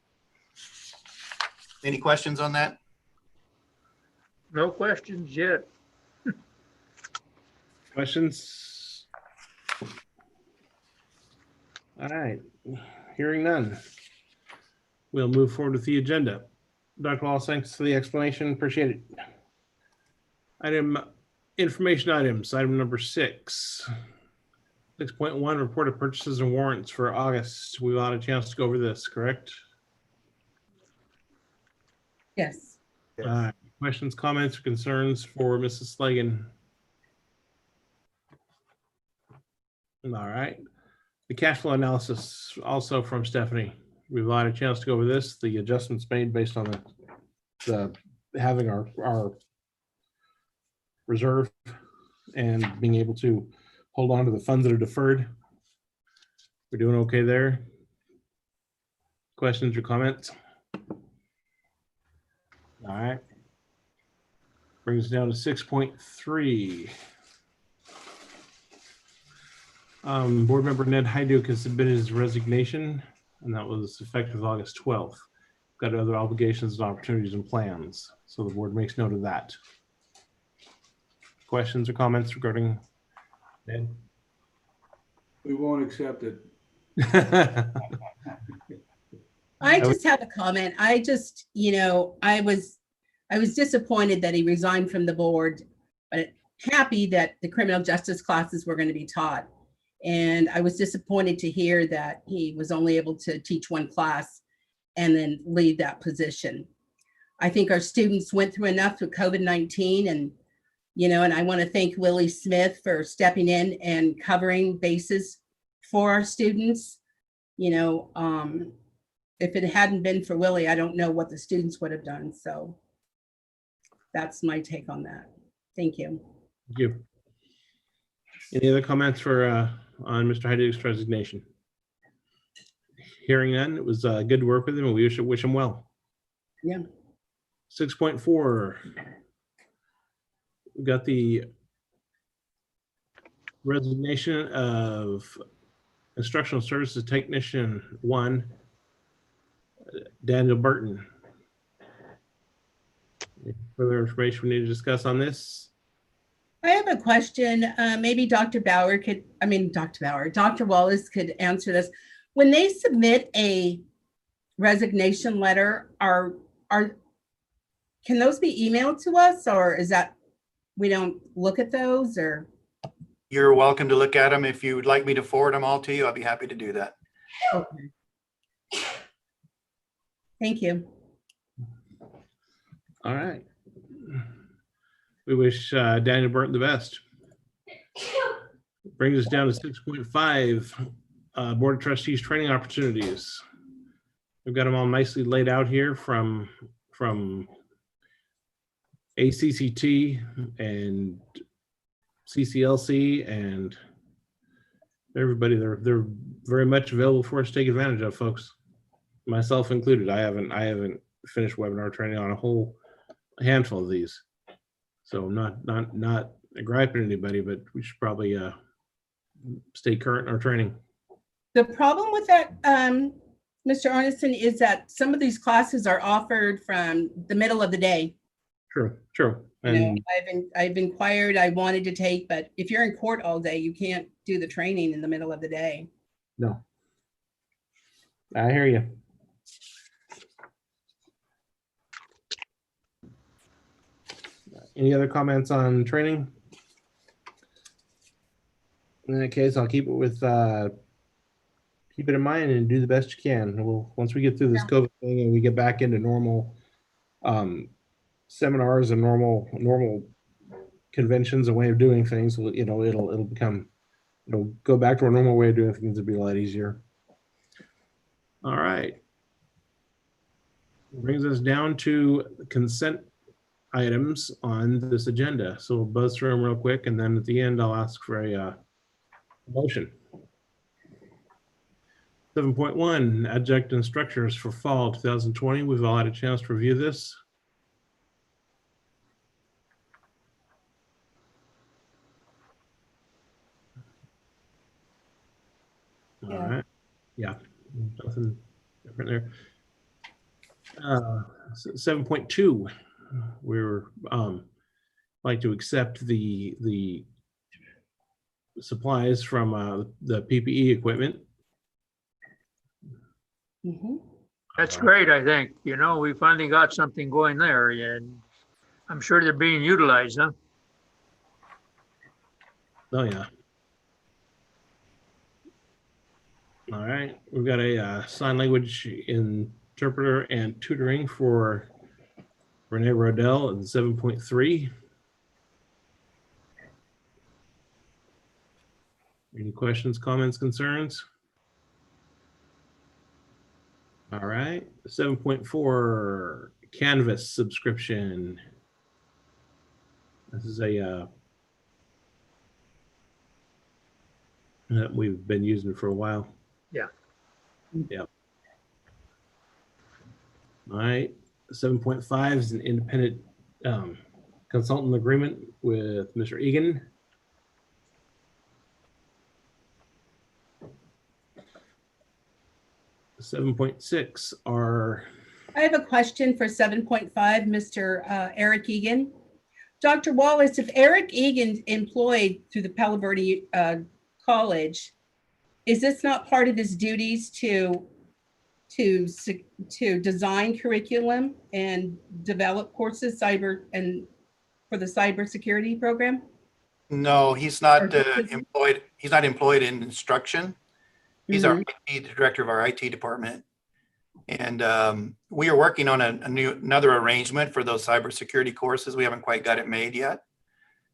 Any questions on that? No questions yet. Questions? All right, hearing none. We'll move forward with the agenda. Dr. Wallace, thanks for the explanation. Appreciate it. Information items, item number 6. 6.1, report of purchases and warrants for August. We've had a chance to go over this, correct? Yes. Questions, comments, or concerns for Mrs. Slagan? All right. The cash flow analysis also from Stephanie. We've had a chance to go over this, the adjustments made based on the having our reserve and being able to hold on to the funds that are deferred. We're doing okay there. Questions or comments? All right. Brings us down to 6.3. Board member Ned Hyduk has submitted his resignation, and that was effective August 12th. Got other obligations and opportunities and plans, so the board makes note of that. Questions or comments regarding Ned? We won't accept it. I just have a comment. I just, I was disappointed that he resigned from the board, but happy that the criminal justice classes were going to be taught. And I was disappointed to hear that he was only able to teach one class and then leave that position. I think our students went through enough with COVID-19, and I want to thank Willie Smith for stepping in and covering bases for our students. If it hadn't been for Willie, I don't know what the students would have done. So that's my take on that. Thank you. Thank you. Any other comments for on Mr. Hyduk's resignation? Hearing none, it was good to work with him, and we wish him well. Yeah. 6.4. We've got the resignation of Instructional Services Technician 1, Daniel Burton. Any further information we need to discuss on this? I have a question. Maybe Dr. Wallace could answer this. When they submit a resignation letter, can those be emailed to us, or is that we don't look at those, or? You're welcome to look at them. If you would like me to forward them all to you, I'll be happy to do that. Okay. Thank you. All right. We wish Daniel Burton the best. Brings us down to 6.5, Board of Trustees training opportunities. We've got them all nicely laid out here from ACCT and CCLC and everybody. They're very much available for us to take advantage of, folks, myself included. I haven't finished webinar training on a whole handful of these, so not griping at anybody, but we should probably stay current in our training. The problem with that, Mr. Arneson, is that some of these classes are offered from the middle of the day. True. And I've inquired, I wanted to take, but if you're in court all day, you can't do the training in the middle of the day. no, I hear you. Any other comments on training? In that case, I'll keep it with keep it in mind and do the best you can. We'll, once we get through this COVID thing and we get back into normal seminars and normal conventions and way of doing things, it'll go back to our normal way of doing things. It'll be a lot easier. All right. Brings us down to consent items on this agenda. So we'll buzz through them real quick, and then at the end, I'll ask for a motion. 7.1, adjunct instructors for fall 2020. We've all had a chance to review this. All right. Yeah, nothing different there. 7.2, we're like to accept the supplies from the PPE equipment. That's great, I think. We finally got something going there, and I'm sure they're being utilized, huh? Oh, yeah. All right, we've got a sign language interpreter and tutoring for Renee Rodell at 7.3. Any questions, comments, concerns? All right, 7.4, Canvas subscription. This is a that we've been using for a while. Yeah. Yep. All right, 7.5 is an independent consultant agreement with Mr. Egan. .6 are. I have a question for 7.5, Mr. Eric Egan. Dr. Wallace, if Eric Egan employed through the Palo Verde College, is this not part of his duties to design curriculum and develop courses for the cybersecurity program? No, he's not employed. He's not employed in instruction. He's our IT, the director of our IT department. And we are working on another arrangement for those cybersecurity courses. We haven't quite got it made yet.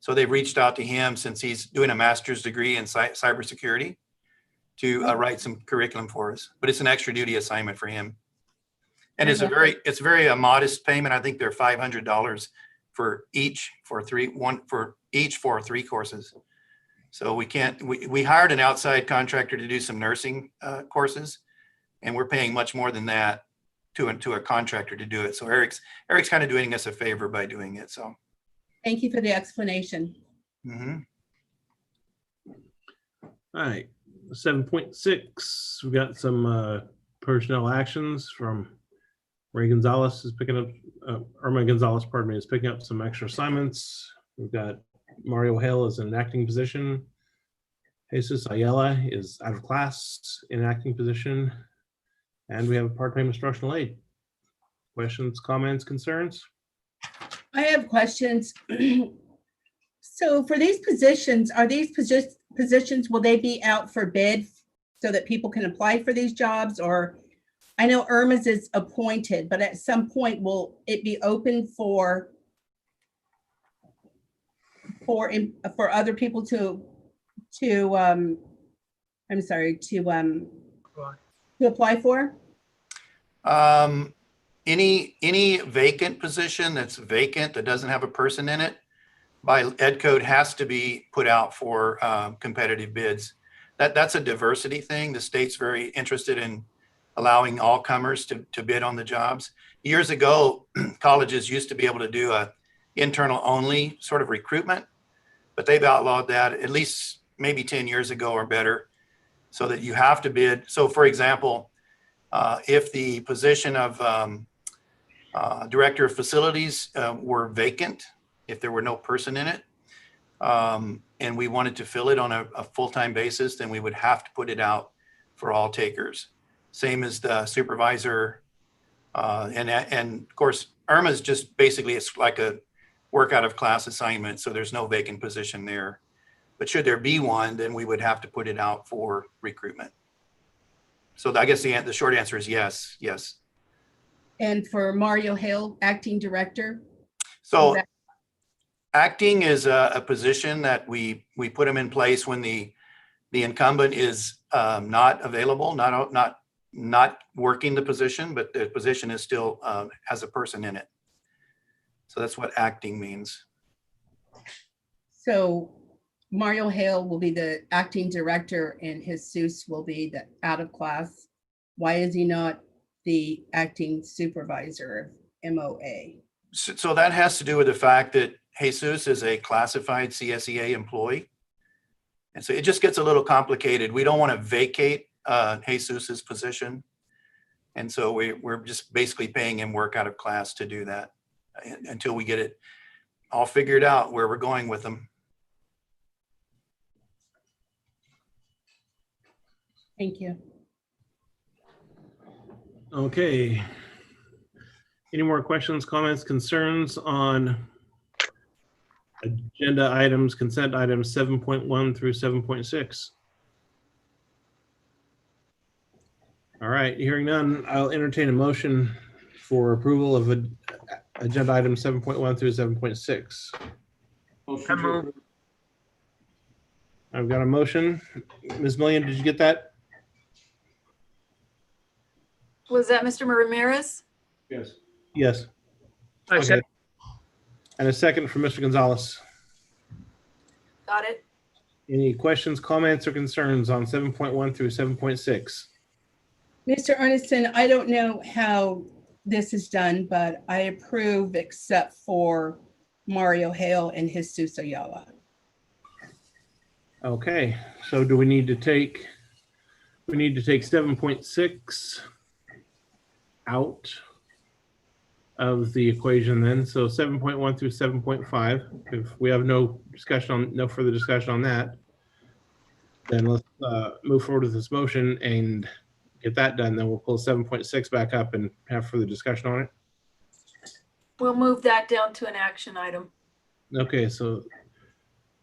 So they've reached out to him, since he's doing a master's degree in cybersecurity, to write some curriculum for us. But it's an extra duty assignment for him. And it's very modest payment. I think they're $500 for each for three courses. So we hired an outside contractor to do some nursing courses, and we're paying much more than that. to a contractor to do it. So Eric's kind of doing us a favor by doing it. So. Thank you for the explanation. Mhm. All right, 7.6, we've got some personnel actions from Ray Gonzalez is picking up, Irma Gonzalez, pardon me, is picking up some extra assignments. We've got Mario Hale is in an acting position. Jesus Ayala is out of class in an acting position. And we have a part-time instructional aide. Questions, comments, concerns? I have questions. So for these positions, are these positions, will they be out for bid so that people can apply for these jobs? Or I know Irma's is appointed, but at some point will it be open for other people to apply for? Any vacant position that's vacant that doesn't have a person in it, by ed code has to be put out for competitive bids. That's a diversity thing. The state's very interested in allowing all comers to bid on the jobs. Years ago, colleges used to be able to do a internal only sort of recruitment, but they've outlawed that at least maybe 10 years ago or better, so that you have to bid. So for example, if the position of director of facilities were vacant, if there were no person in it, and we wanted to fill it on a full-time basis, then we would have to put it out for all takers. Same as the supervisor. And of course, Irma's just basically, it's like a work out of class assignment, so there's no vacant position there. But should there be one, then we would have to put it out for recruitment. So I guess the short answer is yes, yes. And for Mario Hale, acting director? So acting is a position that we put them in place when the incumbent is not available, not working the position, but the position is still has a person in it. So that's what acting means. So Mario Hale will be the acting director and Jesus will be the out of class. Why is he not the acting supervisor of MOA? So that has to do with the fact that Jesus is a classified CSEA employee. And so it just gets a little complicated. We don't want to vacate Jesus's position. And so we're just basically paying him work out of class to do that until we get it all figured out where we're going with them. Thank you. Okay. Any more questions, comments, concerns on agenda items, consent items 7.1 through 7.6? All right, hearing none, I'll entertain a motion for approval of agenda item 7.1 through 7.6. Motion to approve. I've got a motion. Ms. Millian, did you get that? Was that Mr. Ramirez? Yes. Yes. I said, And a second from Mr. Gonzalez. Got it. Any questions, comments, or concerns on 7.1 through 7.6? Mr. Erneston, I don't know how this is done, but I approve except for Mario Hale and Jesus Ayala. Okay, so do we need to take 7.6 out of the equation then? So 7.1 through 7.5, if we have no further discussion on that, then let's move forward with this motion and get that done. Then we'll pull 7.6 back up and have further discussion on it. We'll move that down to an action item. Okay, so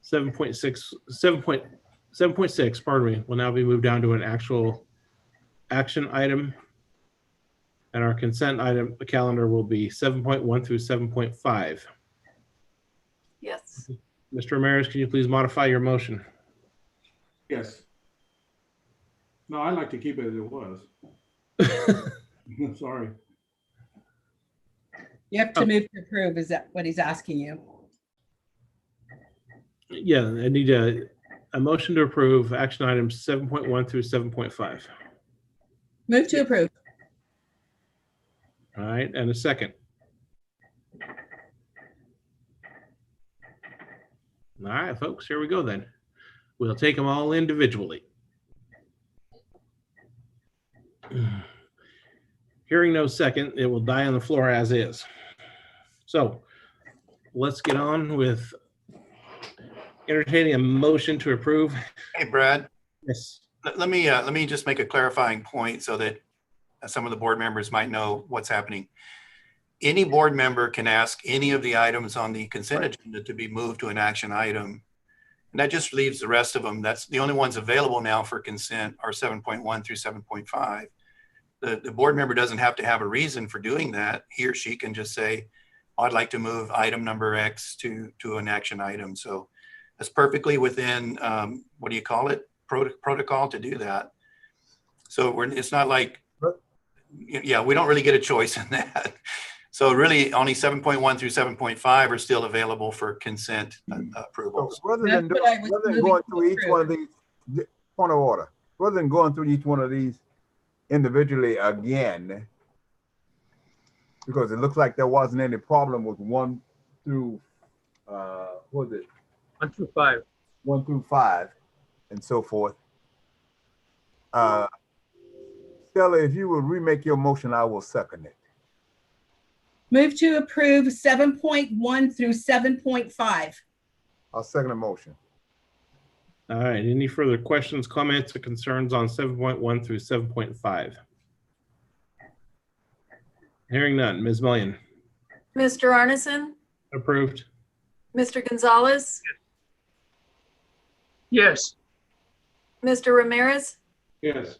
7.6, pardon me, will now be moved down to an actual action item. And our consent item, the calendar will be 7.1 through 7.5. Yes. Mr. Ramirez, can you please modify your motion? Yes. No, I'd like to keep it as it was. Sorry. You have to move to approve. Is that what he's asking you? Yeah, I need a motion to approve action items 7.1 through 7.5. Move to approve. All right, and a second. All right, folks, here we go then. We'll take them all individually. Hearing no second, it will die on the floor as is. So let's get on with entertaining a motion to approve. Hey, Brad, Yes. let me just make a clarifying point so that some of the board members might know what's happening. Any board member can ask any of the items on the consent agenda to be moved to an action item. And that just leaves the rest of them. That's the only ones available now for consent are 7.1 through 7.5. The board member doesn't have to have a reason for doing that. He or she can just say, oh, I'd like to move item number X to an action item. So that's perfectly within, what do you call it? Protocol to do that. So it's not like, yeah, we don't really get a choice in that. So really only 7.1 through 7.5 are still available for consent approvals. So rather than going through each one of these, point of order, rather than going through each one of these individually again, because it looks like there wasn't any problem with 1 through, what was it? 1 through 5. 1 through 5 and so forth. Stella, if you will remake your motion, I will second it. Move to approve 7.1 through 7.5. I'll second the motion. All right, any further questions, comments, or concerns on 7.1 through 7.5? Hearing none. Ms. Millian. Mr. Arneson, Approved. Mr. Gonzalez, Yes. Mr. Ramirez, Yes.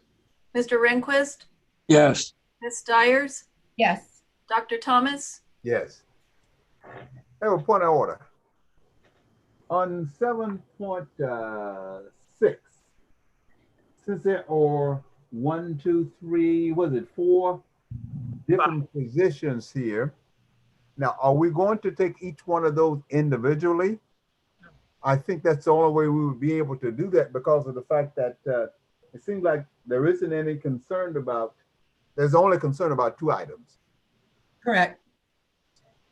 Mr. Rehnquist, Yes. Ms. Dyers, Yes. Dr. Thomas. Yes. I have a point of order. On 7.6, since there are 1, 2, 3, was it 4 different positions here? Now, are we going to take each one of those individually? I think that's the only way we would be able to do that because of the fact that it seems like there isn't any concern about, there's only concern about 2 items. Correct.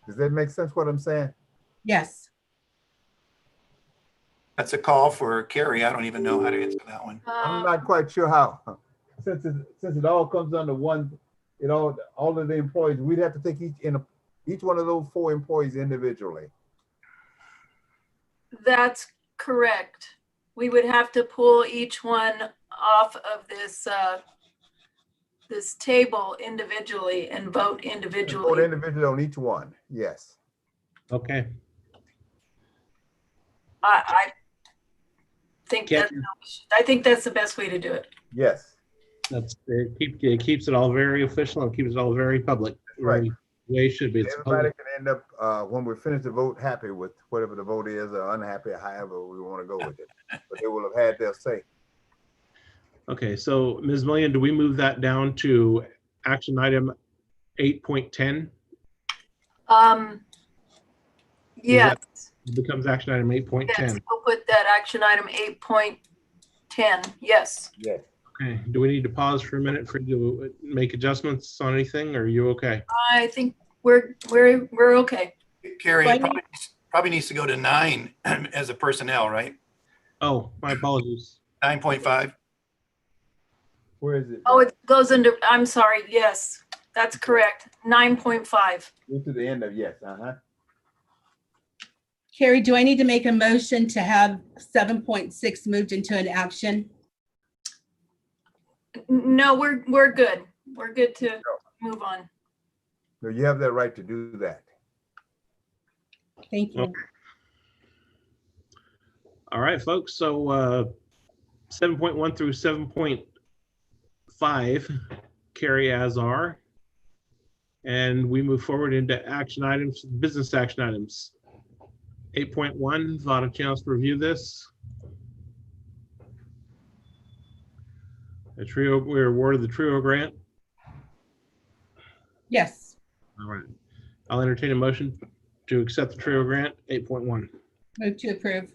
Does that make sense what I'm saying? Yes. That's a call for Carrie. I don't even know how to answer that one. I'm not quite sure how. Since it all comes under one, all of the employees, we'd have to take each one of those 4 employees individually. That's correct. We would have to pull each one off of this this table individually and vote individually. Vote individually on each one, yes. Okay. I think Can't- I think that's the best way to do it. Yes. It keeps it all very official and keeps it all very public. Right. The way it should be. It's Everybody public. can end up, when we finish the vote, happy with whatever the vote is or unhappy, however we want to go with it. But they will have had their say. Okay, so Ms. Millian, do we move that down to action item 8.10? Yes. It becomes action item 8.10. Yes, we'll put that action item 8.10. Yes. Yes. Okay, do we need to pause for a minute for you to make adjustments on anything, or are you okay? I think we're okay. Carrie, Why it probably needs to go to 9 as a personnel, right? Oh, my apologies. 9.5. Where is it? Oh, it goes under, I'm sorry. Yes, that's correct. 9.5. Go to the end of, yes, Carrie, do I need to make a motion to have 7.6 moved into an action? No, we're good. We're good to move on. No, you have that right to do that. Thank you. Okay. All right, folks, so 7.1 through 7.5 carry as are. And we move forward into action items, business action items. 8.1, thought a chance to review this. We're awarded the TRIO grant. Yes. All right. I'll entertain a motion to accept the TRIO grant, 8.1. Move to approve.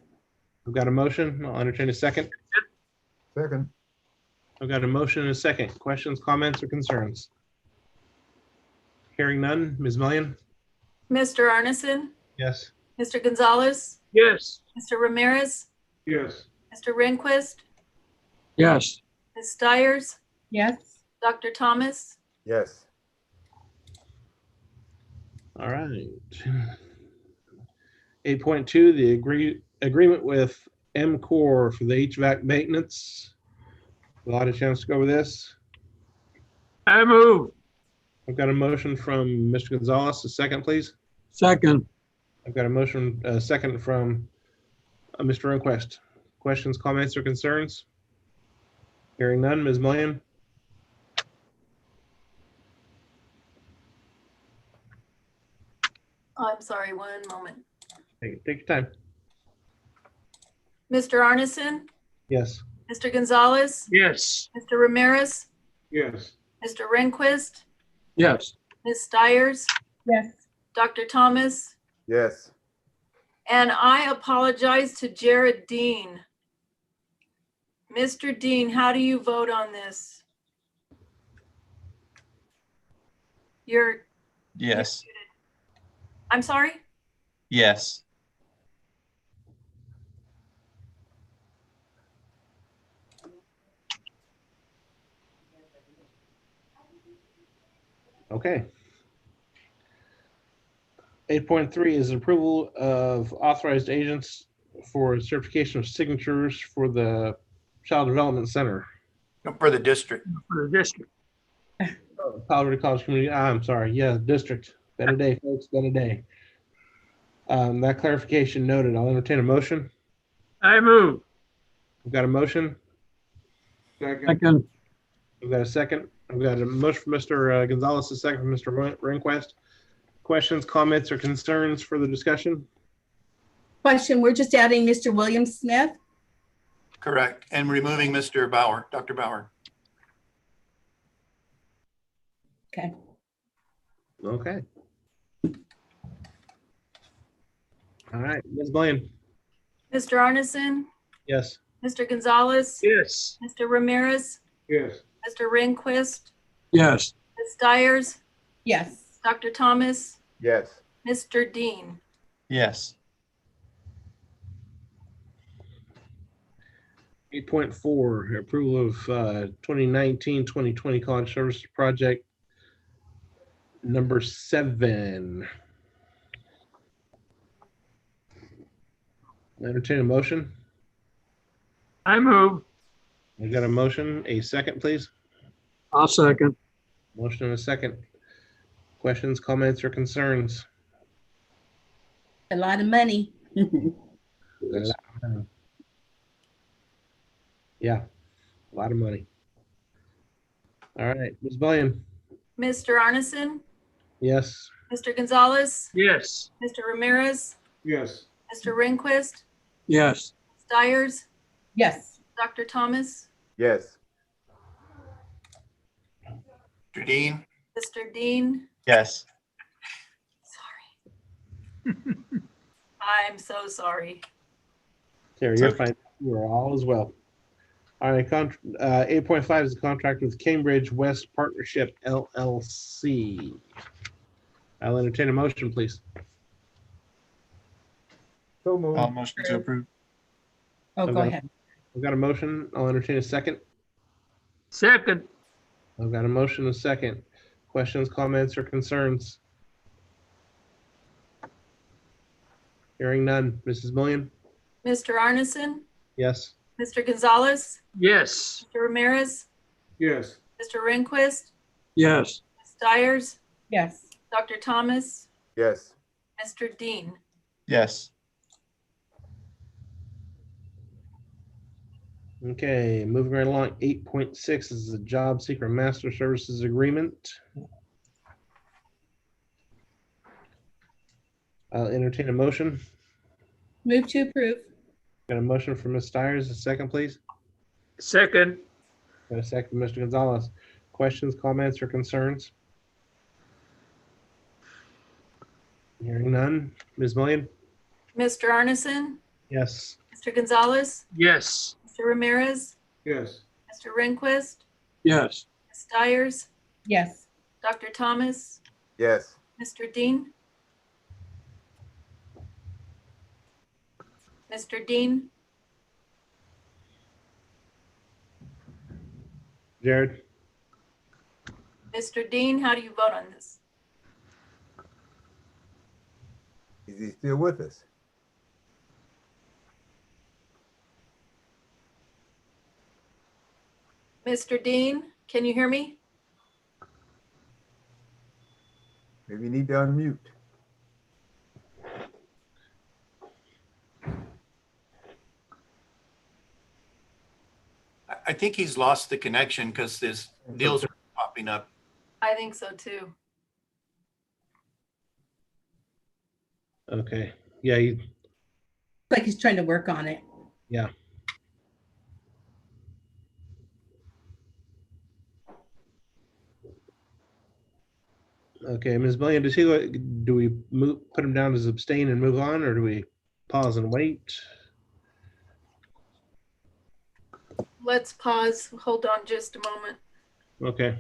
I've got a motion. I'll entertain a second. Second. I've got a motion and a second. Questions, comments, or concerns? Hearing none. Ms. Millian? Mr. Arneson, Yes. Mr. Gonzalez, Yes. Mr. Ramirez, Yes. Mr. Rehnquist, Yes. Ms. Stiers, Yes. Dr. Thomas, Yes. All right. 8.2, the agreement with M-Core for the HVAC maintenance. We'll have a chance to go over this. I move. I've got a motion from Mr. Gonzalez. A second, please. Second. I've got a motion, a second from Mr. Rehnquist. Questions, comments, or concerns? Hearing none. Ms. Millian? I'm sorry, one moment. Take your time. Mr. Arneson, Yes. Mr. Gonzalez, Yes. Mr. Ramirez, Yes. Mr. Rehnquist, Yes. Ms. Stiers, Yes. Dr. Thomas, Yes. and I apologize to Jared Dean. Mr. Dean, how do you vote on this? Yes. I'm sorry? Yes. Okay. 8.3 is approval of authorized agents for certification of signatures for the Child Development Center. For the district. For the district. Palo Verde College Community, I'm sorry, yeah, district. Been a day, folks, been a day. That clarification noted. I'll entertain a motion. I move. We've got a motion. Second. Second. We've got a second. I've got a motion from Mr. Gonzalez, a second from Mr. Rehnquist. Questions, comments, or concerns for the discussion? Question, we're just adding Mr. William Smith? Correct. And removing Mr. Bauer, Dr. Bauer. Okay. Okay. All right, Ms. Blaine. Mr. Arneson, Yes. Mr. Gonzalez, Yes. Mr. Ramirez, Yes. Mr. Rehnquist, Yes. Ms. Stiers, Yes. Dr. Thomas, Yes. Mr. Dean. Yes. 8.4, approval of 2019-2020 college services project number 7. Entertain a motion. I move. I got a motion. A second, please. I'll second. Motion and a second. Questions, comments, or concerns? A lot of money. Yeah, a lot of money. All right, Ms. Bullion. Mr. Arneson, Yes. Mr. Gonzalez, Yes. Mr. Ramirez, Yes. Mr. Rehnquist, Yes. Stiers, Yes. Dr. Thomas, Yes. Mr. Dean. Mr. Dean. Yes. Sorry. I'm so sorry. Terry, you're fine. You are all as well. All right, 8.5 is a contract with Cambridge West Partnership LLC. I'll entertain a motion, please. So moved. Motion to approve. Oh, I've go got a- ahead. I've got a motion. I'll entertain a second. Second. I've got a motion, a second. Questions, comments, or concerns? Hearing none. Mrs. Millian? Mr. Arneson, Yes. Mr. Gonzalez, Yes. Mr. Ramirez, Yes. Mr. Rehnquist, Yes. Ms. Stiers, Yes. Dr. Thomas, Yes. Mr. Dean. Yes. Okay, moving right along. 8.6 is the Job Seeker Master Services Agreement. I'll entertain a motion. Move to approve. Got a motion from Ms. Stiers. A second, please. Second. Got a second from Mr. Gonzalez. Questions, comments, or concerns? Hearing none. Ms. Millian? Mr. Arneson, Yes. Mr. Gonzalez, Yes. Mr. Ramirez, Yes. Mr. Rehnquist, Yes. Ms. Stiers, Yes. Dr. Thomas, Yes. Mr. Dean? Mr. Dean? Jared? Mr. Dean, how do you vote on this? Is he still with us? Mr. Dean, can you hear me? Maybe you need to unmute. I think he's lost the connection because his deals are popping up. I think so too. Okay. Yeah, Like he's trying to work on it. yeah. Okay, Ms. Millian, do we put him down as abstain and move on, or do we pause and wait? Let's pause. Hold on just a moment. Okay.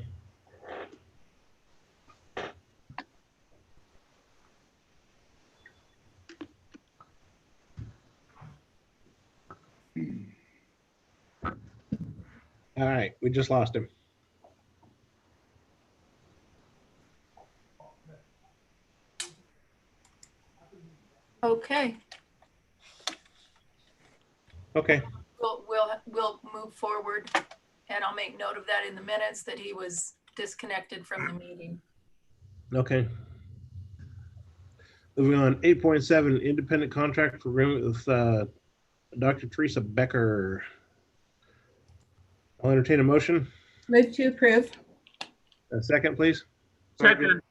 All right, we just lost him. Okay, Okay, we'll move forward, and I'll make note of that in the minutes that he was disconnected from the meeting. okay. Moving on, 8.7, independent contract for agreement with Dr. Teresa Becker. I'll entertain a motion. Move to approve. A second, please. Second.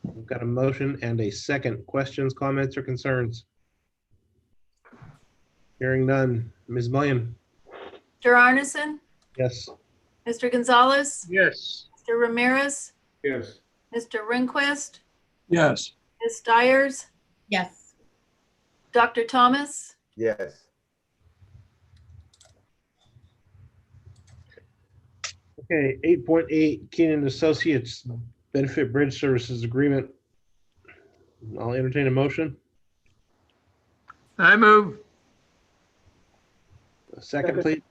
We've got a motion and a second. Questions, comments, or concerns? Hearing none. Ms. Millian? Mr. Arneson, Yes. Mr. Gonzalez, Yes. Mr. Ramirez, Yes. Mr. Rehnquist, Yes. Ms. Dyers, Yes. Dr. Thomas, Yes. Okay, 8.8, Keenan Associates Benefit Bridge Services Agreement. I'll entertain a motion. I move. A second, please.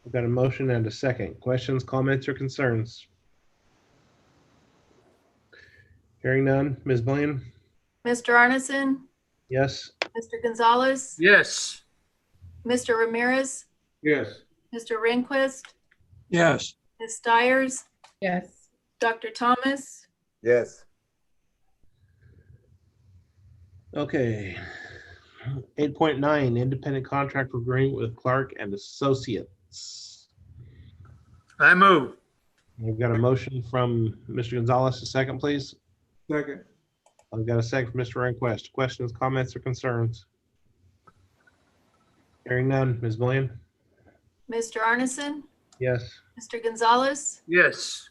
We've got a motion and a second. Questions, comments, or concerns? Hearing none. Ms. Millian? Mr. Arneson, Yes. Mr. Gonzalez, Yes. Mr. Ramirez, Yes. Mr. Rehnquist, Yes. Ms. Dyers, Yes. Dr. Thomas, Yes. Okay. 8.9, independent contract agreement with Clark and Associates. I move. We've got a motion from Mr. Gonzalez. A second, please. Second. I've got a second from Mr. Rehnquist. Questions, comments, or concerns? Hearing none. Ms. Millian? Mr. Arneson, Yes. Mr. Gonzalez, Yes.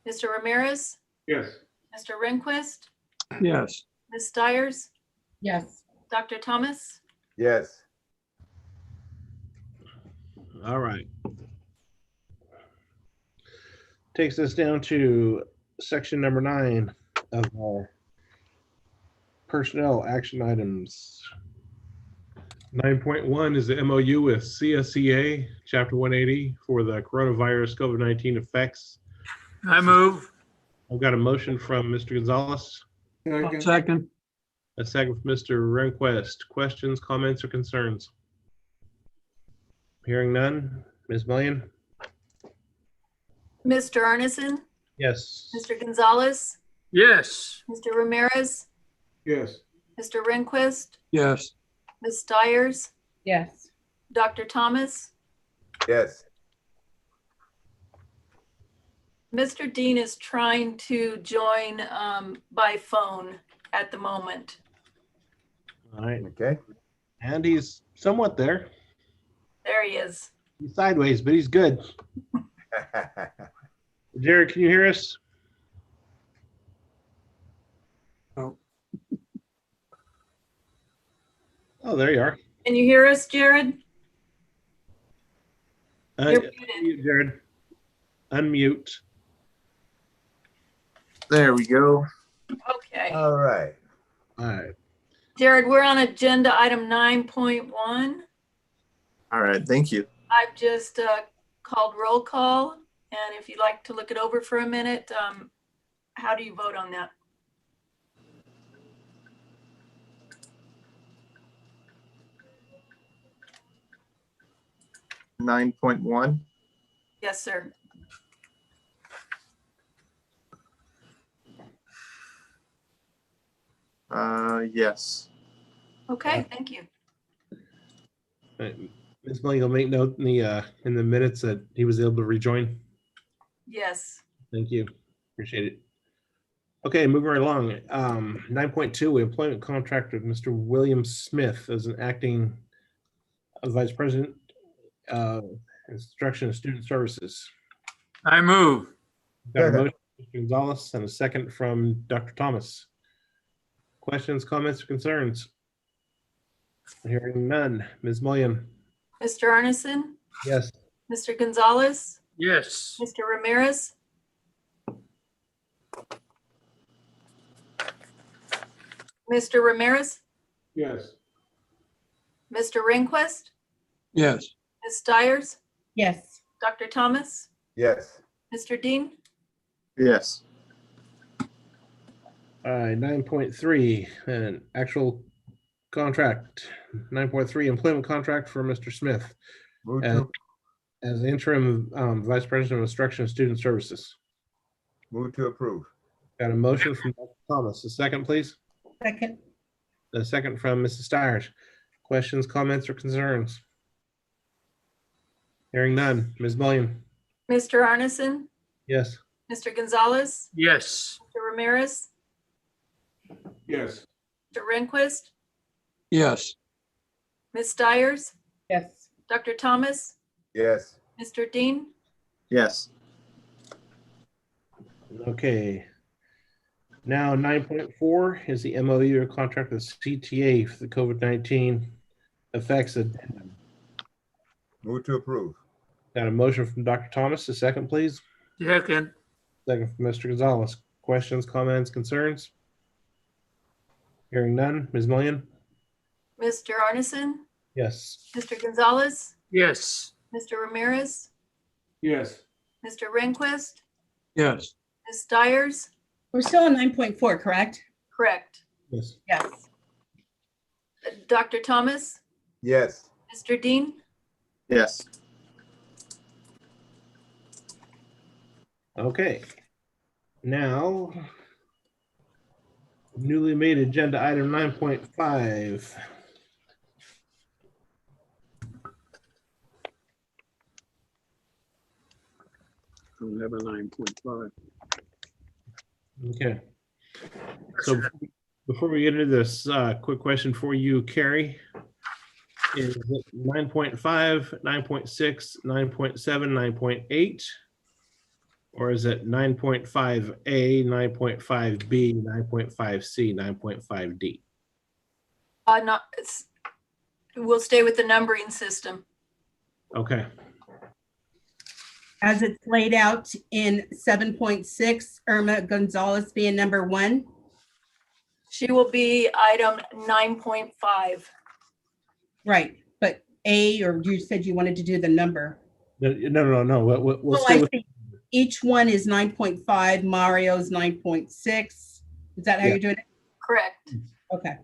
Mr. Ramirez, Yes. Mr. Rehnquist, Yes. Ms. Dyers, Yes. Dr. Thomas, Yes. All right. Takes us down to section number 9 of our personnel action items. 9.1 is the MOU with CSCA, Chapter 180 for the coronavirus COVID-19 effects. I move. I've got a motion from Mr. Gonzalez, Second. Second. a second from Mr. Rehnquist. Questions, comments, or concerns? Hearing none. Ms. Millian? Mr. Arneson, Yes. Mr. Gonzalez, Yes. Mr. Ramirez, Yes. Mr. Rehnquist, Yes. Ms. Dyers, Yes. Dr. Thomas. Yes. Mr. Dean is trying to join by phone at the moment. All right. Okay. And he's somewhat there. There he is. He's sideways, but he's good. Jared, can you hear us? Oh. Oh, there you are. Can you hear us, Jared? You're muted. Unmute, Jared. Unmute. There we go. Okay. All right. All right. Jared, we're on agenda item 9.1. All right, thank you. I've just called roll call, and if you'd like to look it over for a minute, how do you vote on that? Nine 9.1. Yes, sir. Yes. Okay, thank you. Ms. Miller, you'll make note in the minutes that he was able to rejoin. Yes. Thank you. Appreciate it. Okay, moving right along. 9.2, employment contract with Mr. William Smith as an acting vice president, instruction and student services. I move. Got a motion from Mr. Gonzalez and a second from Dr. Thomas. Questions, comments, or concerns? Hearing none. Ms. Mullion? Mr. Arneson, Yes. Mr. Gonzalez, Yes. Mr. Ramirez, Mr. Ramirez, Yes. Mr. Rehnquist, Yes. Ms. Stiers, Yes. Dr. Thomas, Yes. Mr. Dean. Yes. 9.3, an actual contract. 9.3, employment contract for Mr. Smith Move as, to, as interim vice president of instruction and student services. move to approve. Got a motion from Dr. Thomas. A second, please. Second. A second from Mrs. Stiers. Questions, comments, or concerns? Hearing none. Ms. Mullion? Mr. Arneson, Yes. Mr. Gonzalez, Yes. Mr. Ramirez, Yes. Mr. Rehnquist, Yes. Ms. Stiers, Yes. Dr. Thomas, Yes. Mr. Dean. Yes. Okay. Now 9.4 is the MOU contract with CTA for the COVID-19 effects addendum. Move to approve. Got a motion from Dr. Thomas. A second, please. Second. Second from Mr. Gonzalez. Questions, comments, concerns? Hearing none. Ms. Mullion? Mr. Arneson, Yes. Mr. Gonzalez, Yes. Mr. Ramirez, Yes. Mr. Rehnquist, Yes. Ms. Stiers. We're still on 9.4, correct? Correct. Yes. Yes. Dr. Thomas, Yes. Mr. Dean. Yes. Okay. Now, newly made agenda item 9.5. Don't have a 9.5. Okay. So before we get into this, quick question for you, Carrie. Is it 9.5, 9.6, 9.7, 9.8? Or is it 9.5A, 9.5B, 9.5C, 9.5D? Not, we'll stay with the numbering system. Okay. As it's laid out in 7.6, Irma Gonzalez being number 1. She will be item 9.5. Right, but A, or you said you wanted to do the number. No. We'll Oh, stay I with. see. Each one is 9.5, Mario's 9.6. Is that how Yeah. you're doing it? Correct. Okay.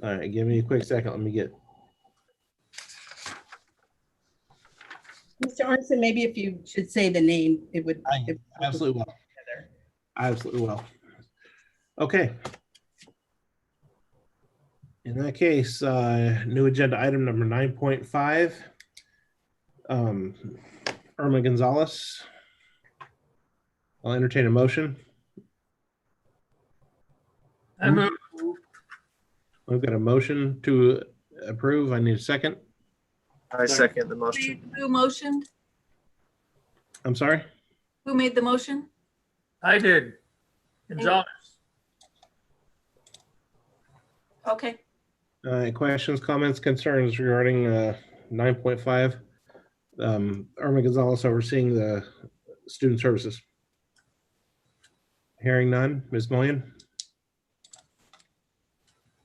All right, give me a quick second. Let me get. Mr. Arneson, maybe if you should say the name, it would. Absolutely will. I absolutely will. Okay. In that case, new agenda item number 9.5. Irma Gonzalez. I'll entertain a motion. I move. We've got a motion to approve. I need a second. I second the motion. Who motioned? I'm sorry? Who made the motion? I did. Gonzalez. Okay. Questions, comments, concerns regarding 9.5? Irma Gonzalez overseeing the Student Services? Hearing none. Ms. Mullion?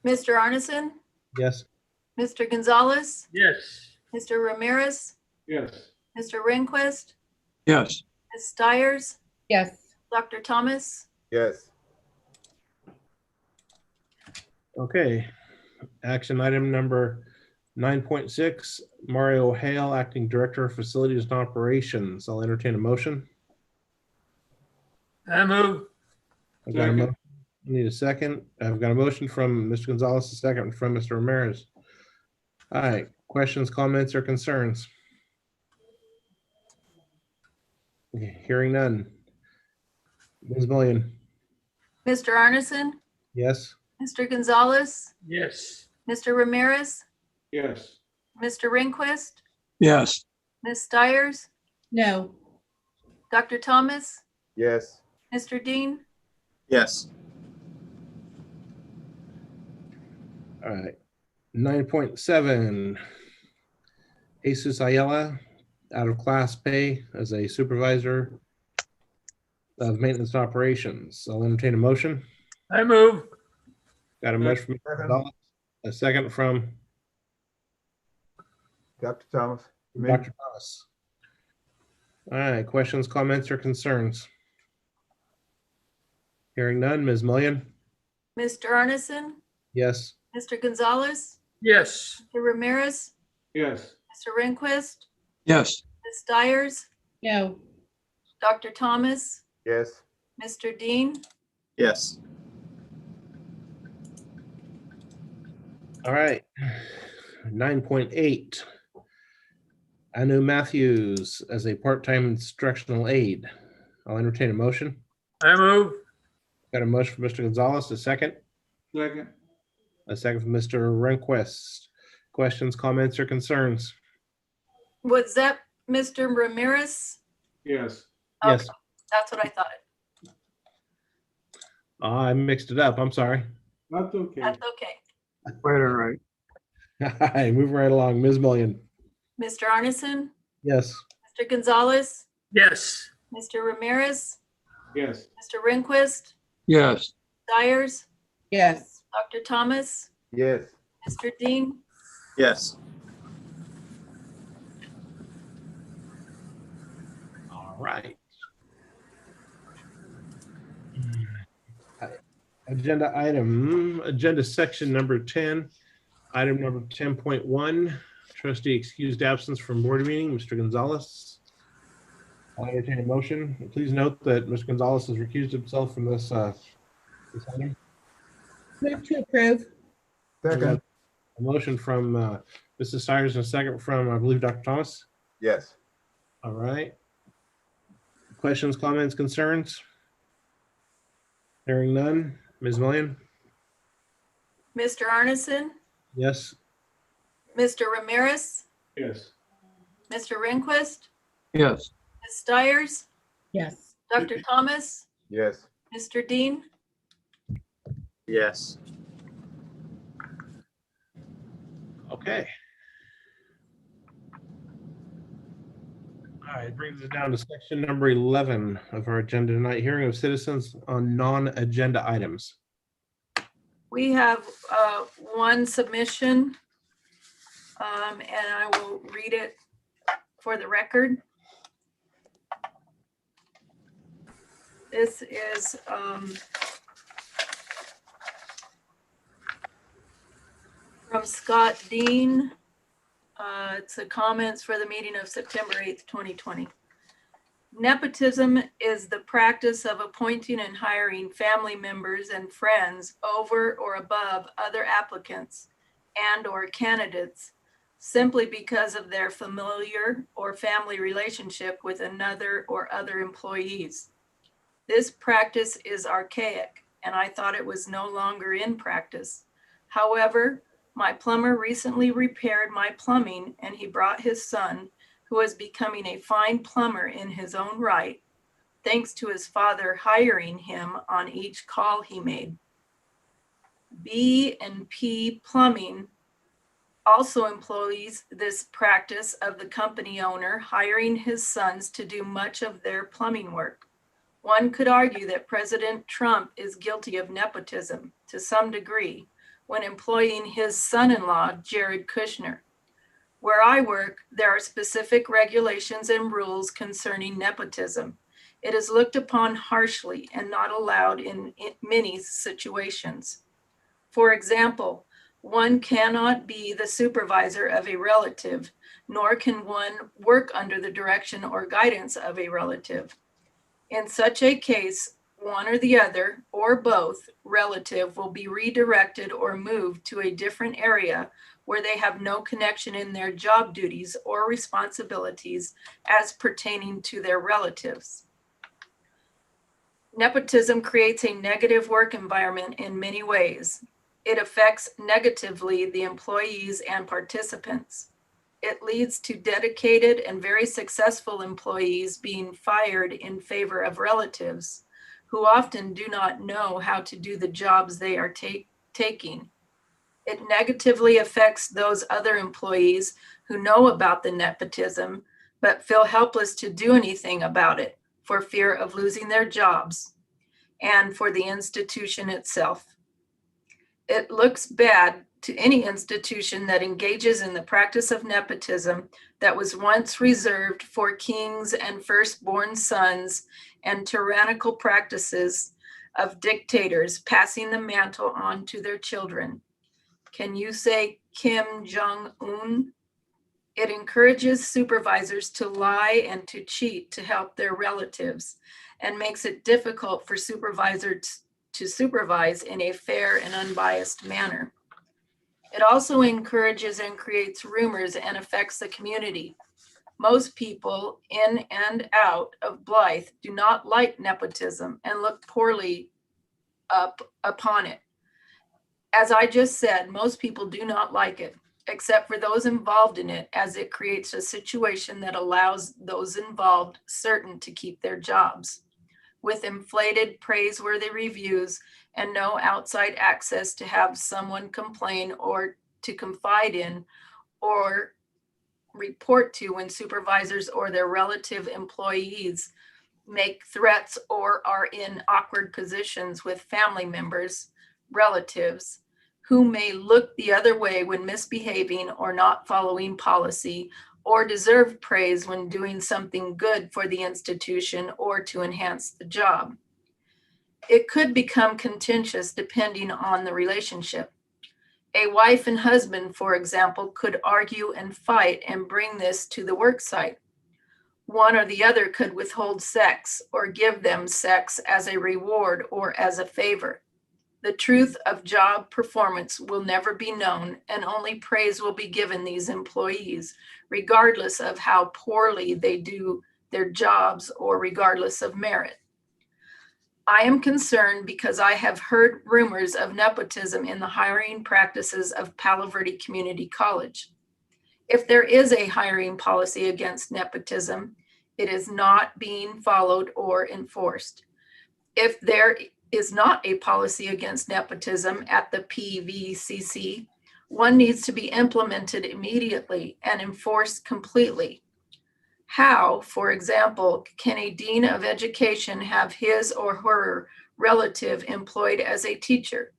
Mr. Arneson, Yes. Mr. Gonzalez, Yes. Mr. Ramirez, Yes. Mr. Rehnquist, Yes. Ms. Stiers, Yes. Dr. Thomas, Yes. Okay. Action item number 9.6, Mario Hale, Acting Director of Facilities and Operations. I'll entertain a motion. I move. I've got a motion. I need a second. I've got a motion from Mr. Gonzalez, a second from Mr. Ramirez. All right. Questions, comments, or concerns? Okay, hearing none. Ms. Mullion? Mr. Arneson, Yes. Mr. Gonzalez, Yes. Mr. Ramirez, Yes. Mr. Rehnquist, Yes. Ms. Stiers, No. Dr. Thomas, Yes. Mr. Dean, Yes. All right. 9.7, Jesus Ayala, out of class pay as a supervisor of maintenance operations. I'll entertain a motion. I move. Got a motion from Mr. Gonzalez, a second from Dr. Thomas. Me. Dr. Thomas. All right, questions, comments, or concerns? Hearing none. Ms. Mullion? Mr. Arneson, Yes. Mr. Gonzalez, Yes. Mr. Ramirez, Yes. Mr. Rehnquist, Yes. Ms. Stiers, No. Dr. Thomas, Yes. Mr. Dean, Yes. All right. 9.8, Anu Matthews as a part-time instructional aide. I'll entertain a motion. I move. Got a motion from Mr. Gonzalez, a second. Second. A second from Mr. Rehnquist. Questions, comments, or concerns? was that Mr. Ramirez? Yes. Yes. Okay, that's what I thought. I mixed it up. I'm sorry. That's okay. That's okay. Right, all right. All right, moving right along. Ms. Mullion? Mr. Arneson, Yes. Mr. Gonzalez, Yes. Mr. Ramirez, Yes. Mr. Rehnquist, Yes. Stiers, Yes. Dr. Thomas, Yes. Mr. Dean, Yes. All right. Agenda section number 10, item number 10.1, trustee excused absence from board meeting, Mr. Gonzalez. I'll entertain a motion. Please note that Mr. Gonzalez has recused himself from this item. Move to approve. Second. A motion from Mrs. Stiers and a second from, I believe, Dr. Thomas. Yes. All right. Questions, comments, concerns? Hearing none. Ms. Mullion? Mr. Arneson, Yes. Mr. Ramirez, Yes. Mr. Rehnquist, Yes. Ms. Stiers, Yes. Dr. Thomas, Yes. Mr. Dean, Yes. Okay. All right, brings us down to section number 11 of our agenda tonight, hearing of citizens on non-agenda items. we have one submission, and I will read it for the record. This is from Scott Dean. It's the comments for the meeting of September 8th, 2020. Nepotism is the practice of appointing and hiring family members and friends over or above other applicants and/or candidates simply because of their familiar or family relationship with another or other employees. This practice is archaic, and I thought it was no longer in practice. However, my plumber recently repaired my plumbing, and he brought his son, who is becoming a fine plumber in his own right, thanks to his father hiring him on each call he made. B&P Plumbing also employs this practice of the company owner hiring his sons to do much of their plumbing work. One could argue that President Trump is guilty of nepotism to some degree when employing his son-in-law, Jared Kushner. Where I work, there are specific regulations and rules concerning nepotism. It is looked upon harshly and not allowed in many situations. For example, one cannot be the supervisor of a relative, nor can one work under the direction or guidance of a relative. In such a case, one or the other, or both, relative will be redirected or moved to a different area where they have no connection in their job duties or responsibilities as pertaining to their relatives. Nepotism creates a negative work environment in many ways. It affects negatively the employees and participants. It leads to dedicated and very successful employees being fired in favor of relatives who often do not know how to do the jobs they are taking. It negatively affects those other employees who know about the nepotism but feel helpless to do anything about it for fear of losing their jobs and for the institution itself. It looks bad to any institution that engages in the practice of nepotism that was once reserved for kings and firstborn sons and tyrannical practices of dictators passing the mantle on to their children. Can you say Kim Jong-un? It encourages supervisors to lie and to cheat to help their relatives and makes it difficult for supervisors to supervise in a fair and unbiased manner. It also encourages and creates rumors and affects the community. Most people in and out of Blythe do not like nepotism and look poorly upon it. As I just said, most people do not like it, except for those involved in it, as it creates a situation that allows those involved certain to keep their jobs. With inflated, praiseworthy reviews and no outside access to have someone complain or to confide in or report to when supervisors or their relative employees make threats or are in awkward positions with family members, relatives, who may look the other way when misbehaving or not following policy, or deserve praise when doing something good for the institution or to enhance the job. It could become contentious depending on the relationship. A wife and husband, for example, could argue and fight and bring this to the work site. One or the other could withhold sex or give them sex as a reward or as a favor. The truth of job performance will never be known, and only praise will be given these employees, regardless of how poorly they do their jobs or regardless of merit. I am concerned because I have heard rumors of nepotism in the hiring practices of Palo Verde Community College. If there is a hiring policy against nepotism, it is not being followed or enforced. If there is not a policy against nepotism at the PVCC, one needs to be implemented immediately and enforced completely. How, for example, can a dean of education have his or her relative employed as a teacher?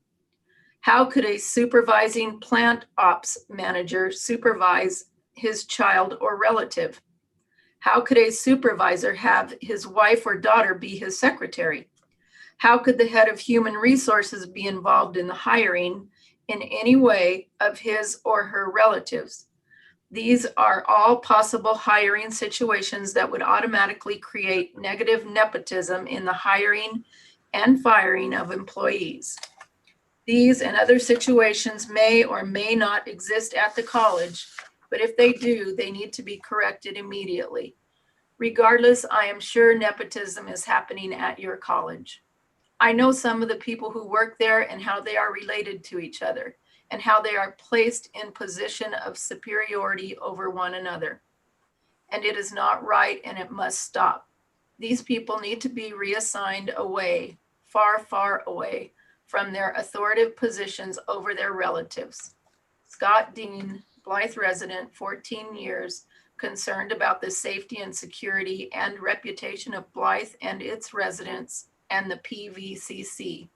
How could a supervising plant ops manager supervise his child or relative? How could a supervisor have his wife or daughter be his secretary? How could the head of human resources be involved in the hiring in any way of his or her relatives? These are all possible hiring situations that would automatically create negative nepotism in the hiring and firing of employees. These and other situations may or may not exist at the college, but if they do, they need to be corrected immediately. Regardless, I am sure nepotism is happening at your college. I know some of the people who work there and how they are related to each other and how they are placed in position of superiority over one another. And it is not right and it must stop. These people need to be reassigned away, far, far away from their authoritative positions over their relatives. Scott Dean, Blythe resident, 14 years, concerned about the safety and security and reputation of Blythe and its residents and the PVCC.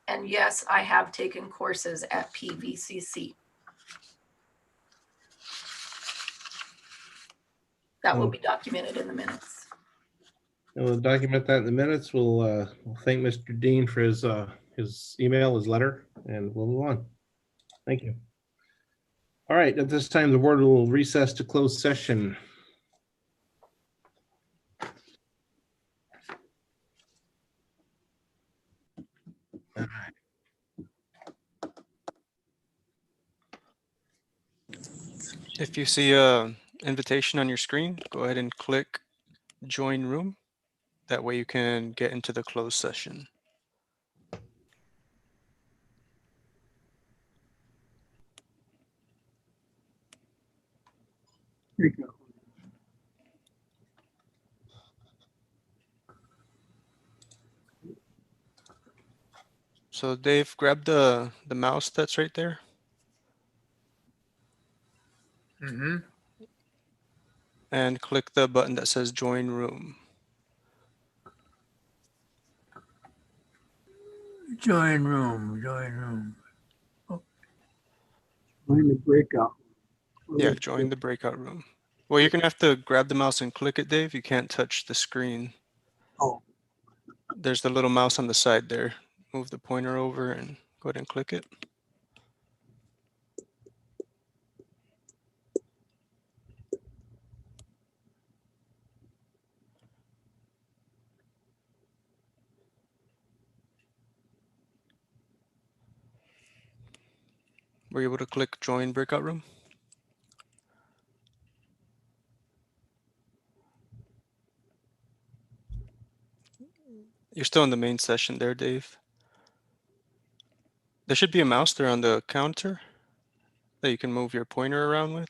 And yes, I have taken courses at PVCC. That will be documented in the minutes. And we'll document that in the minutes. We'll thank Mr. Dean for his email, his letter, and we'll move on. Thank you. All right, at this time, the board will recess to closed session. If you see a invitation on your screen, go ahead and click join room. That way you can get into the closed session. Here you go. So Dave, grab the mouse that's right there. Mm-hmm. And click the button that says join room. Join room, join room. Join the breakout. Yeah, join the breakout room. Well, you're gonna have to grab the mouse and click it, Dave. You can't touch the screen. Oh. There's the little mouse on the side there. Move the pointer over and go ahead and click it. Were you able to click join breakout room? You're still in the main session there, Dave. There should be a mouse there on the counter that you can move your pointer around with.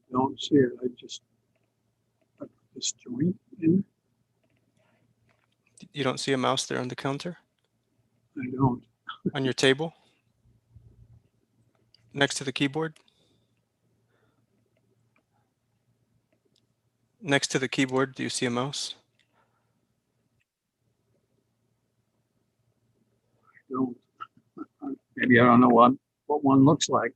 Don't see it. I just join in. You don't see a mouse there on the counter? I don't. On your table? Next to the keyboard? Next to the keyboard, do you see a mouse? I don't. Maybe I don't know what one looks like.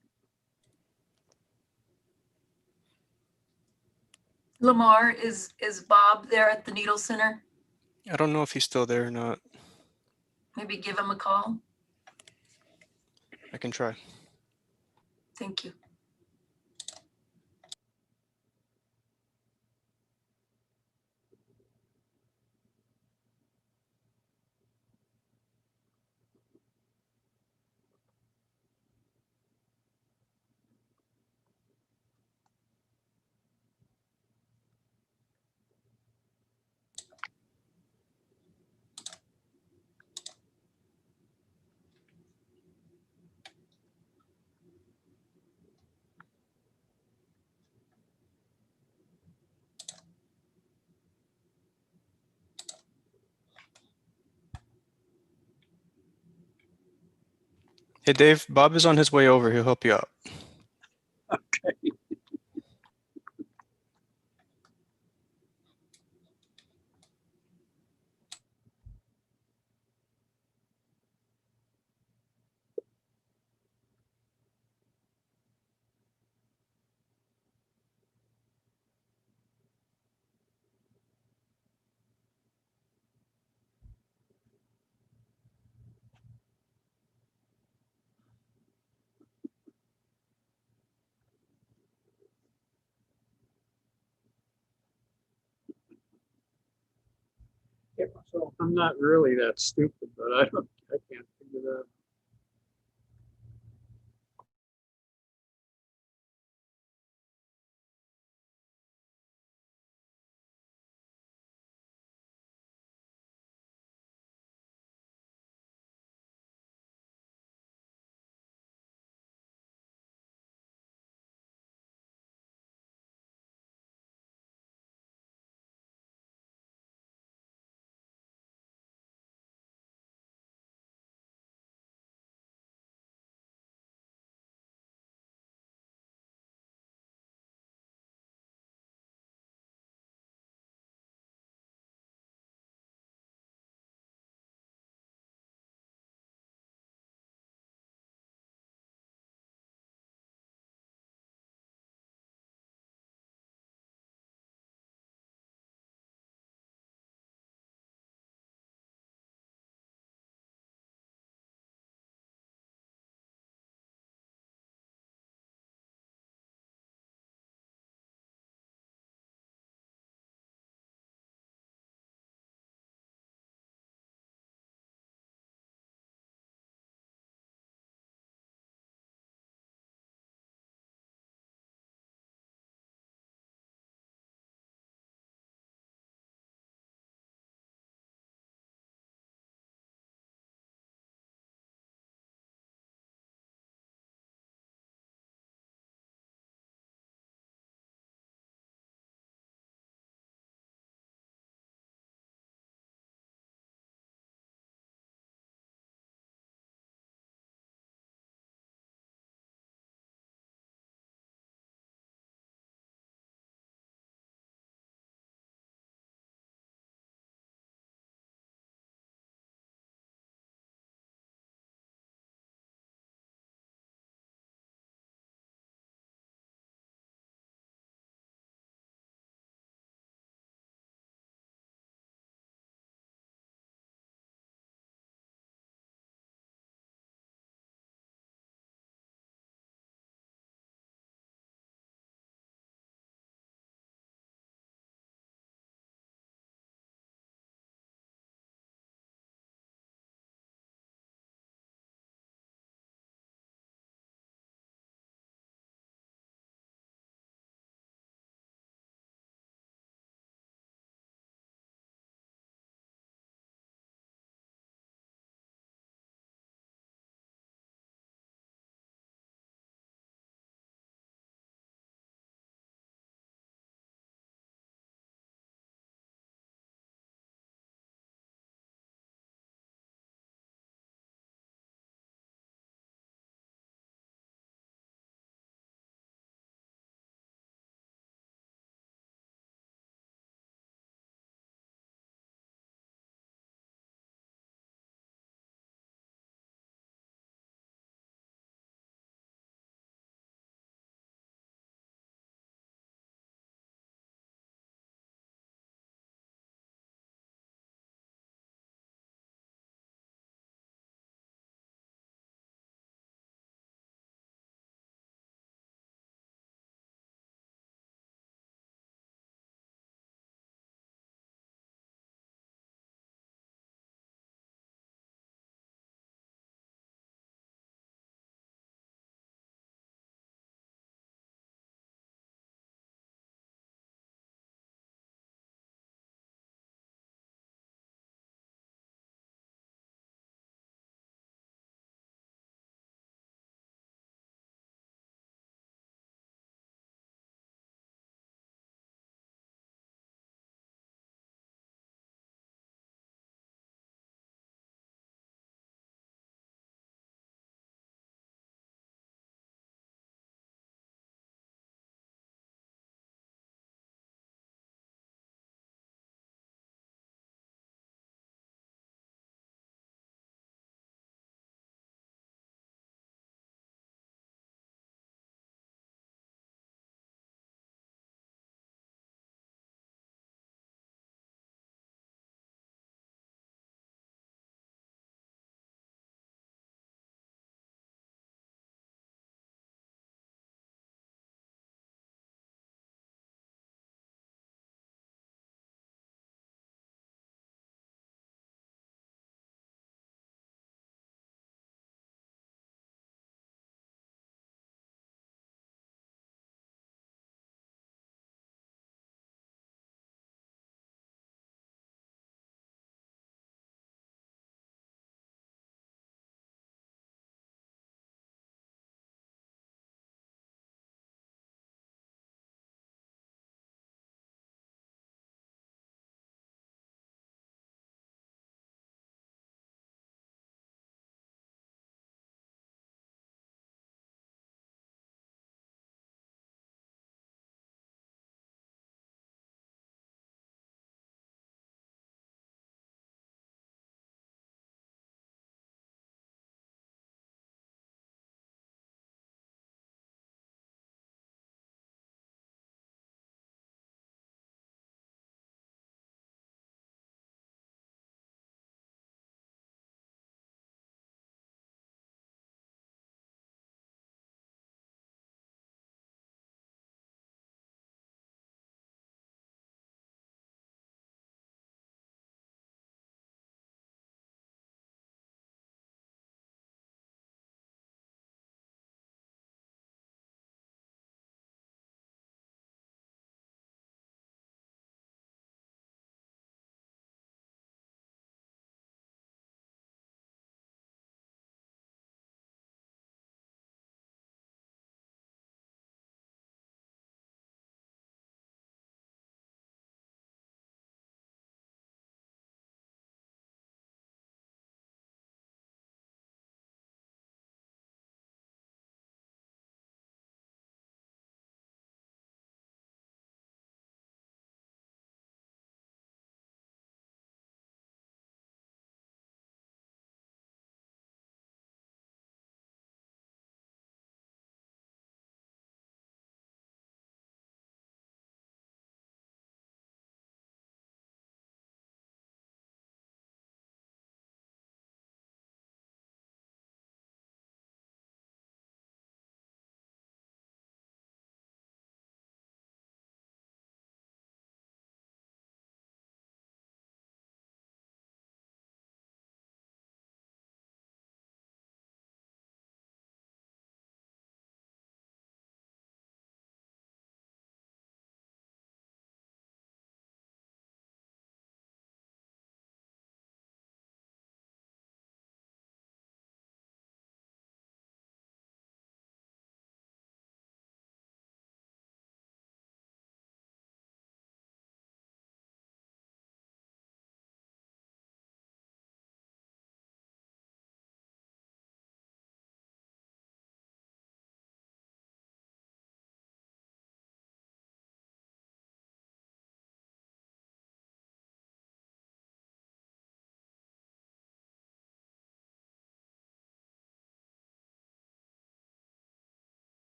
Lamar, is Bob there at the Needle Center? I don't know if he's still there or not. Maybe give him a call. I can try. Thank you. Hey, Dave, Bob is on his way over. He'll help you out. Okay. So I'm not really that stupid, but I can't figure that out.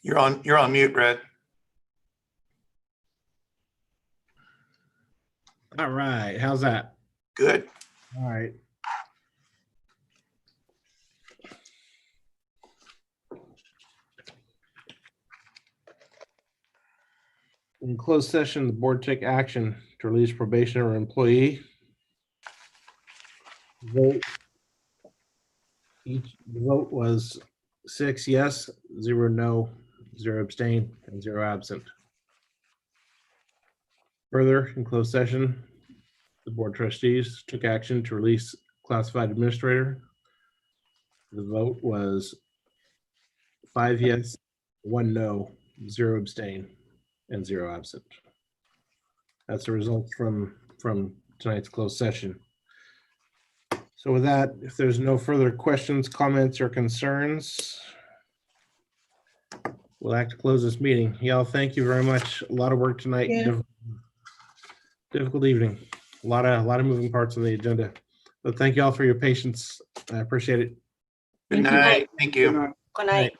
You're on mute, Brad. All right, how's that? Good. All right. In closed session, the board took action to release probation or employee. Vote. Each vote was 6 yes, 0 no, 0 abstain, and 0 absent. Further, in closed session, the board trustees took action to release classified administrator. The vote was 5 yes, 1 no, 0 abstain, and 0 absent. That's the result from tonight's closed session. So with that, if there's no further questions, comments, or concerns, we'll have to close this meeting. Y'all, thank you very much. A lot of work tonight. Yeah. Difficult evening. A lot of moving parts on the agenda. But thank you all for your patience. I appreciate it. Good night. Thank you. Good night. Good night.